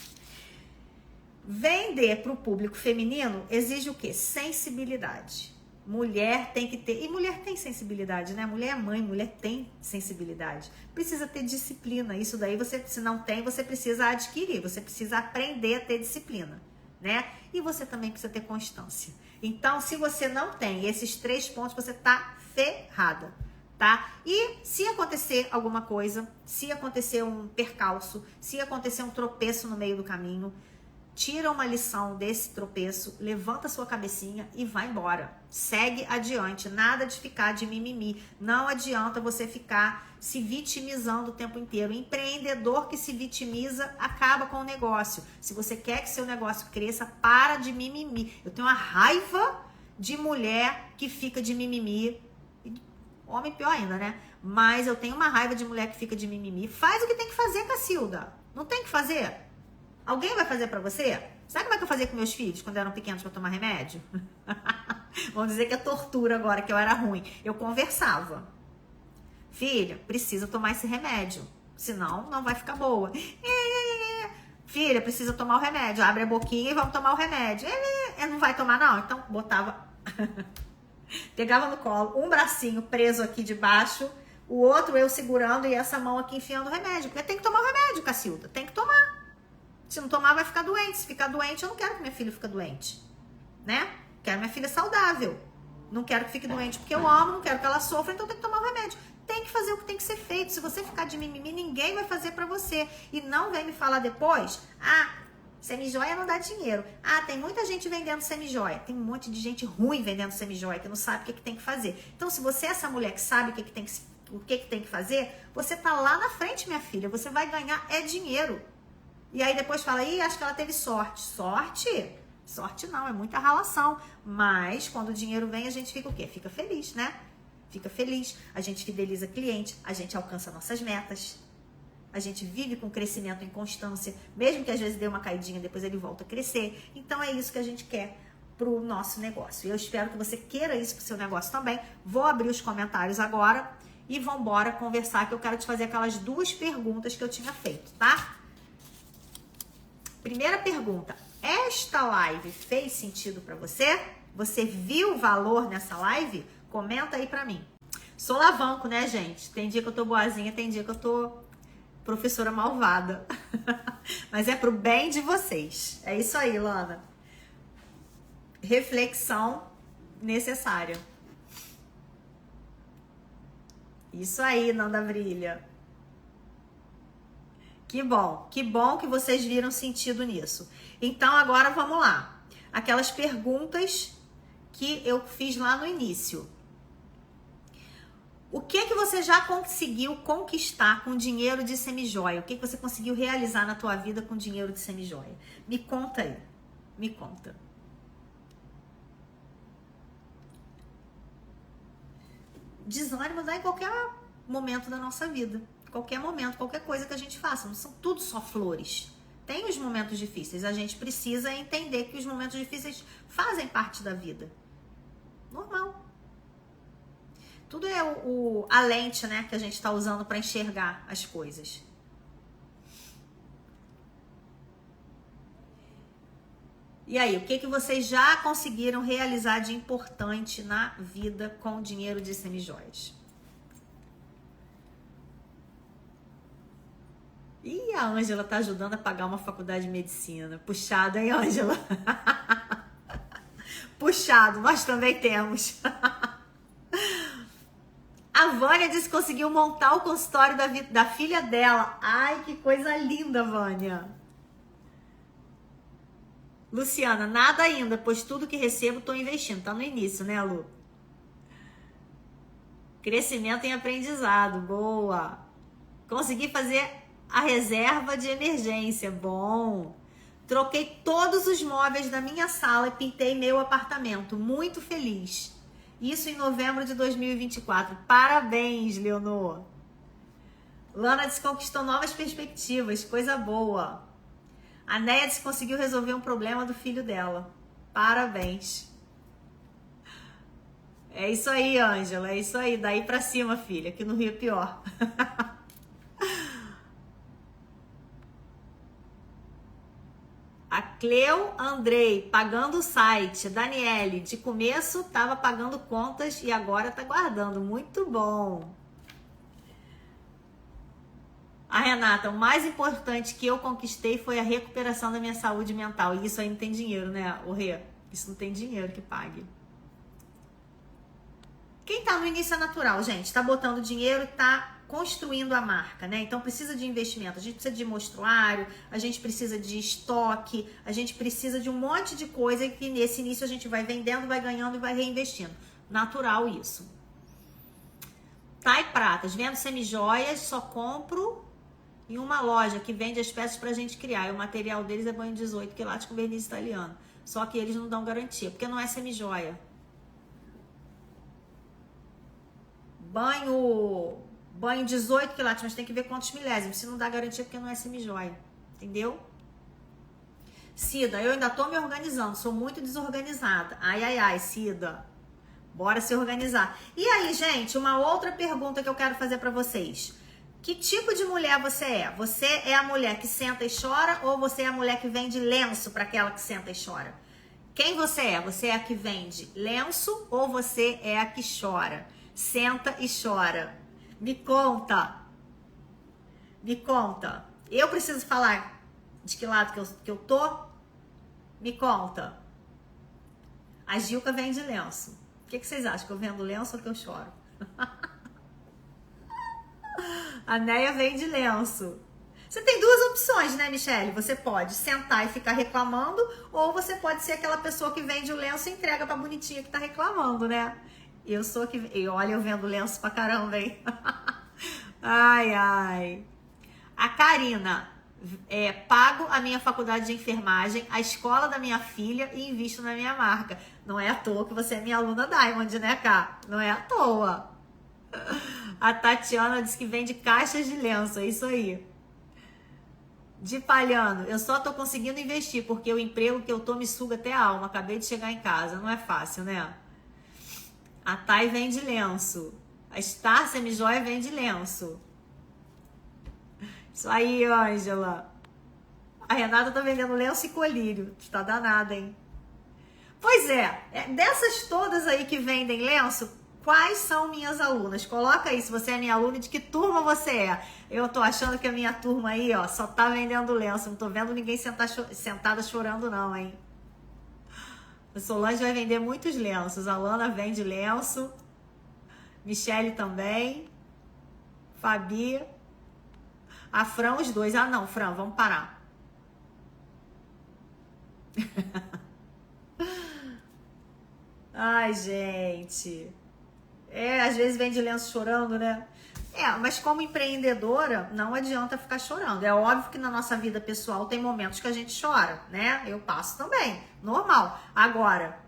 Speaker 1: Vender para o público feminino exige o quê? Sensibilidade. Mulher tem que ter... E mulher tem sensibilidade, né? Mulher é mãe, mulher tem sensibilidade. Precisa ter disciplina. Isso daí, se não tem, você precisa adquirir. Você precisa aprender a ter disciplina, né? E você também precisa ter constância. Então, se você não tem esses 3 pontos, você tá ferrada, tá? E se acontecer alguma coisa, se acontecer um percalço, se acontecer um tropeço no meio do caminho, tira uma lição desse tropeço, levanta sua cabecinha e vai embora. Segue adiante, nada de ficar de mimimi. Não adianta você ficar se vitimizando o tempo inteiro. Empreendedor que se vitimiza acaba com o negócio. Se você quer que seu negócio cresça, para de mimimi. Eu tenho uma raiva de mulher que fica de mimimi. Homem pior ainda, né? Mas eu tenho uma raiva de mulher que fica de mimimi. Faz o que tem que fazer, Cacilda. Não tem que fazer? Alguém vai fazer pra você? Sabe como é que eu fazia com meus filhos quando eram pequenos pra tomar remédio? Vamos dizer que é tortura agora, que eu era ruim. Eu conversava. Filha, precisa tomar esse remédio. Senão, não vai ficar boa. Filha, precisa tomar o remédio. Abre a boquinha e vamos tomar o remédio. Não vai tomar não? Então, botava... Pegava no colo, um bracinho preso aqui de baixo, o outro eu segurando e essa mão aqui enfiando o remédio. Porque tem que tomar o remédio, Cacilda. Tem que tomar. Se não tomar, vai ficar doente. Se ficar doente, eu não quero que minha filha fique doente, né? Quero minha filha saudável. Não quero que fique doente porque eu amo, não quero que ela sofra, então tem que tomar o remédio. Tem que fazer o que tem que ser feito. Se você ficar de mimimi, ninguém vai fazer pra você. E não vem me falar depois, semijoia não dá dinheiro. Tem muita gente vendendo semijoia. Tem um monte de gente ruim vendendo semijoia que não sabe o que tem que fazer. Então, se você é essa mulher que sabe o que tem que fazer, você tá lá na frente, minha filha. Você vai ganhar dinheiro. E aí depois fala, acho que ela teve sorte. Sorte? Sorte não, é muita ralação. Mas quando o dinheiro vem, a gente fica o quê? Fica feliz, né? Fica feliz. A gente fideliza cliente, a gente alcança nossas metas. A gente vive com crescimento em constância. Mesmo que às vezes dê uma caidinha, depois ele volta a crescer. Então é isso que a gente quer pro nosso negócio. E eu espero que você queira isso pro seu negócio também. Vou abrir os comentários agora e vamos embora conversar, que eu quero te fazer aquelas 2 perguntas que eu tinha feito, tá? Primeira pergunta, esta live fez sentido para você? Você viu valor nessa live? Comenta aí pra mim. Solavanco, né, gente? Tem dia que eu tô boazinha, tem dia que eu tô professora malvada. Mas é pro bem de vocês. É isso aí, Lana. Reflexão necessária. Isso aí, Nanda Brilha. Que bom que vocês viram sentido nisso. Então agora vamos lá. Aquelas perguntas que eu fiz lá no início. O que você já conseguiu conquistar com dinheiro de semijoia? O que você conseguiu realizar na tua vida com dinheiro de semijoia? Me conta aí. Me conta. Desânimo dá em qualquer momento da nossa vida. Qualquer momento, qualquer coisa que a gente faça. Não são tudo só flores. Tem os momentos difíceis. A gente precisa entender que os momentos difíceis fazem parte da vida. Normal. Tudo é a lente, né, que a gente está usando para enxergar as coisas. E aí, o que vocês já conseguiram realizar de importante na vida com o dinheiro de semijoias? Ih, a Ângela tá ajudando a pagar uma faculdade de medicina. Puxado, hein, Ângela? Puxado, nós também temos. A Vânia disse que conseguiu montar o consultório da filha dela. Ai, que coisa linda, Vânia. Luciana, nada ainda, pois tudo que recebo estou investindo. Tá no início, né, Lu? Crescimento em aprendizado, boa. Consegui fazer a reserva de emergência, bom. Troquei todos os móveis da minha sala e pintei meu apartamento, muito feliz. Isso em novembro de 2024. Parabéns, Leonor. Lana disse que conquistou novas perspectivas, coisa boa. A Neia disse que conseguiu resolver um problema do filho dela. Parabéns. É isso aí, Ângela, é isso aí. Daí pra cima, filha, que no Rio é pior. A Cleo Andrei, pagando o site. Daniele, de começo tava pagando contas e agora tá guardando. Muito bom. A Renata, o mais importante que eu conquistei foi a recuperação da minha saúde mental. E isso aí não tem dinheiro, né, o Rê? Isso não tem dinheiro que pague. Quem tá no início é natural, gente. Tá botando dinheiro e tá construindo a marca, né? Então precisa de investimento. A gente precisa de mostruário, a gente precisa de estoque, a gente precisa de um monte de coisa que nesse início a gente vai vendendo, vai ganhando e vai reinvestindo. Natural isso. Tá e pratas. Vendo semijoias, só compro em uma loja que vende as peças pra gente criar. E o material deles é banho 18 quilates com verniz italiano. Só que eles não dão garantia, porque não é semijoia. Banho 18 quilates, mas tem que ver quantos milésimos. Se não dá garantia, porque não é semijoia. Entendeu? Cida, eu ainda tô me organizando. Sou muito desorganizada. Ai, Cida. Bora se organizar. E aí, gente, uma outra pergunta que eu quero fazer pra vocês. Que tipo de mulher você é? Você é a mulher que senta e chora ou você é a mulher que vende lenço para aquela que senta e chora? Quem você é? Você é a que vende lenço ou você é a que chora? Senta e chora. Me conta. Me conta. Eu preciso falar de que lado que eu tô? Me conta. A Gilca vende lenço. O que vocês acham? Que eu vendo lenço ou que eu choro? A Neia vende lenço. Você tem duas opções, né, Michele? Você pode sentar e ficar reclamando, ou você pode ser aquela pessoa que vende o lenço e entrega pra bonitinha que tá reclamando, né? Eu sou que... E olha, eu vendo lenço pra caramba, hein? Ai. A Karina, pago a minha faculdade de enfermagem, a escola da minha filha e invisto na minha marca. Não é à toa que você é minha aluna Diamond, né, Cá? Não é à toa. A Tatiana disse que vende caixas de lenço, é isso aí. De Palhano, eu só tô conseguindo investir porque o emprego que eu tô me suga até a alma. Acabei de chegar em casa, não é fácil, né? A Thay vende lenço. A Star Semijoia vende lenço. Isso aí, Ângela. A Renata tá vendendo lenço e colírio. Tá danada, hein? Pois é, dessas todas aí que vendem lenço, quais são minhas alunas? Coloca aí se você é minha aluna e de que turma você é. Eu tô achando que a minha turma aí, ó, só tá vendendo lenço. Não tô vendo ninguém sentada chorando não, hein? A Solange vai vender muitos lenços. A Lana vende lenço. Michele também. Fabi. A Fran, os dois. Ah, não, Fran, vamos parar. Ai, gente. Às vezes vende lenço chorando, né? Mas como empreendedora, não adianta ficar chorando. É óbvio que na nossa vida pessoal tem momentos que a gente chora, né? Eu passo também, normal. Agora,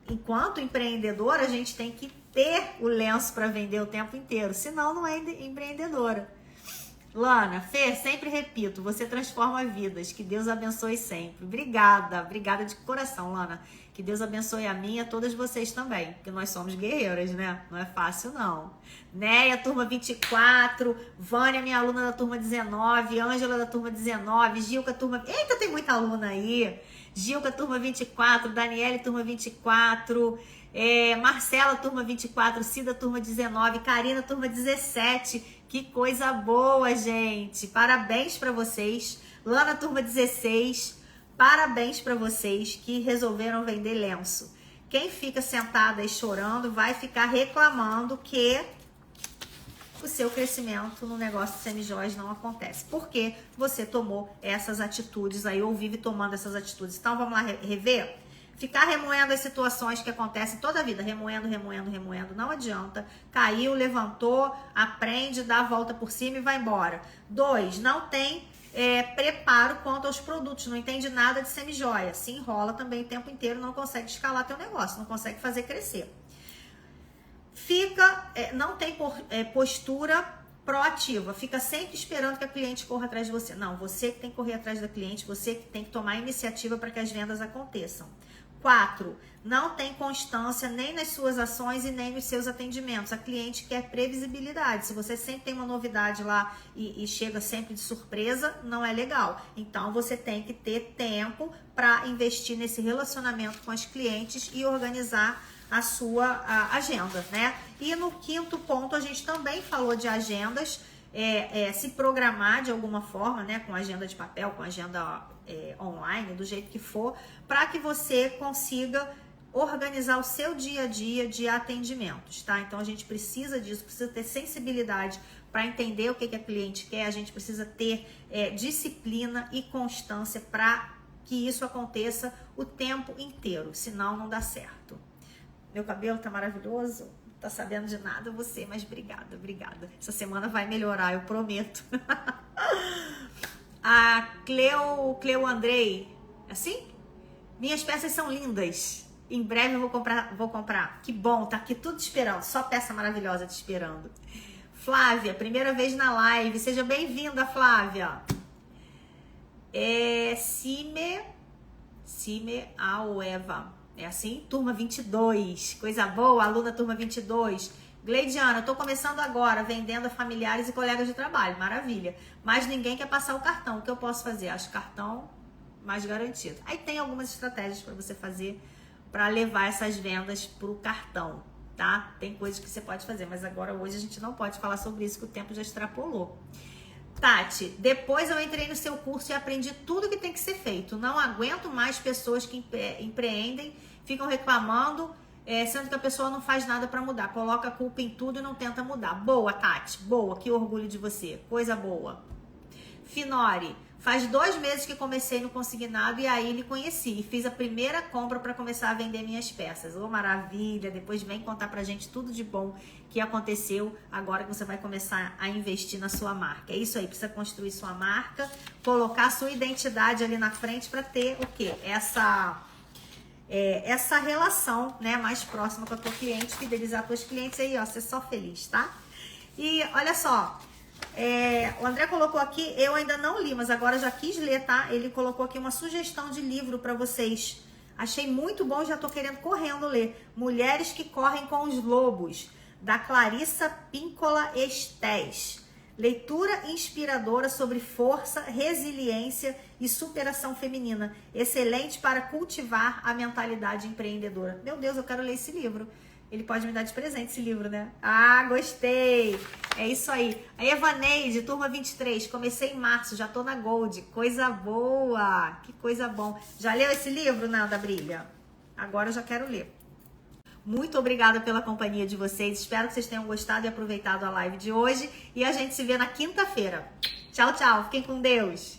Speaker 1: enquanto empreendedora, a gente tem que ter o lenço para vender o tempo inteiro, senão não é empreendedora. Lana, Fê, sempre repito, você transforma vidas, que Deus abençoe sempre. Obrigada de coração, Lana. Que Deus abençoe a mim e a todas vocês também, porque nós somos guerreiras, né? Não é fácil, não. Néia, turma 24, Vânia, minha aluna da turma 19, Ângela da turma 19, Gilca, turma... Eita, tem muita aluna aí! Gilca, turma 24, Daniele, turma 24, Marcela, turma 24, Cida, turma 19, Karina, turma 17. Que coisa boa, gente! Parabéns para vocês. Lana, turma 16, parabéns para vocês que resolveram vender lenço. Quem fica sentada e chorando vai ficar reclamando que o seu crescimento no negócio de semijoias não acontece. Porque você tomou essas atitudes aí, ou vive tomando essas atitudes. Então, vamos lá rever? Ficar remoendo as situações que acontecem toda a vida, remoendo, não adianta. Caiu, levantou, aprende, dá a volta por cima e vai embora. 2, não tem preparo quanto aos produtos, não entende nada de semijoia. Se enrola também o tempo inteiro, não consegue escalar teu negócio, não consegue fazer crescer. Não tem postura proativa, fica sempre esperando que a cliente corra atrás de você. Não, você que tem que correr atrás da cliente, você que tem que tomar iniciativa para que as vendas aconteçam. 4, não tem constância nem nas suas ações e nem nos seus atendimentos. A cliente quer previsibilidade. Se você sempre tem uma novidade lá e chega sempre de surpresa, não é legal. Então, você tem que ter tempo para investir nesse relacionamento com as clientes e organizar a sua agenda, né? E no 5º ponto, a gente também falou de agendas, se programar de alguma forma, né? Com agenda de papel, com agenda online, do jeito que for, para que você consiga organizar o seu dia a dia de atendimentos, tá? Então, a gente precisa disso, precisa ter sensibilidade para entender o que a cliente quer, a gente precisa ter disciplina e constância para que isso aconteça o tempo inteiro, senão não dá certo. Meu cabelo tá maravilhoso, não tá sabendo de nada você, mas obrigada. Essa semana vai melhorar, eu prometo. A Cleo Andrei, assim? Minhas peças são lindas. Em breve eu vou comprar. Que bom, tá aqui tudo esperando. Só peça maravilhosa te esperando. Flávia, primeira vez na live. Seja bem-vinda, Flávia. Cime Aueva. É assim? Turma 22. Coisa boa, aluna turma 22. Gleidiana, eu tô começando agora, vendendo a familiares e colegas de trabalho. Maravilha. Mas ninguém quer passar o cartão. O que eu posso fazer? Acho cartão mais garantido. Aí tem algumas estratégias para você fazer para levar essas vendas pro cartão, tá? Tem coisas que você pode fazer, mas agora hoje a gente não pode falar sobre isso, que o tempo já extrapolou. Tati, depois eu entrei no seu curso e aprendi tudo que tem que ser feito. Não aguento mais pessoas que empreendem, ficam reclamando, sendo que a pessoa não faz nada para mudar. Coloca a culpa em tudo e não tenta mudar. Boa, Tati, boa, que orgulho de você. Coisa boa. Finori, faz 2 meses que comecei no consignado e aí lhe conheci. E fiz a primeira compra para começar a vender minhas peças. Ô, maravilha! Depois vem contar pra gente tudo de bom que aconteceu agora que você vai começar a investir na sua marca. É isso aí, precisa construir sua marca, colocar sua identidade ali na frente para ter o quê? Essa relação, né, mais próxima com a tua cliente, fidelizar tuas clientes aí, ó, ser só feliz, tá? E olha só, o André colocou aqui, eu ainda não li, mas agora já quis ler, tá? Ele colocou aqui uma sugestão de livro para vocês. Achei muito bom, já tô querendo correndo ler. Mulheres que Correm com os Lobos, da Clarissa Píncola Estés. Leitura inspiradora sobre força, resiliência e superação feminina. Excelente para cultivar a mentalidade empreendedora. Meu Deus, eu quero ler esse livro. Ele pode me dar de presente esse livro, né? Ah, gostei! É isso aí. A Evaneide, turma 23. Comecei em março, já tô na Gold. Coisa boa! Que coisa bom. Já leu esse livro, Nanda Brilha? Agora eu já quero ler. Muito obrigada pela companhia de vocês. Espero que vocês tenham gostado e aproveitado a live de hoje. E a gente se vê na quinta-feira. Tchau, tchau. Fiquem com Deus.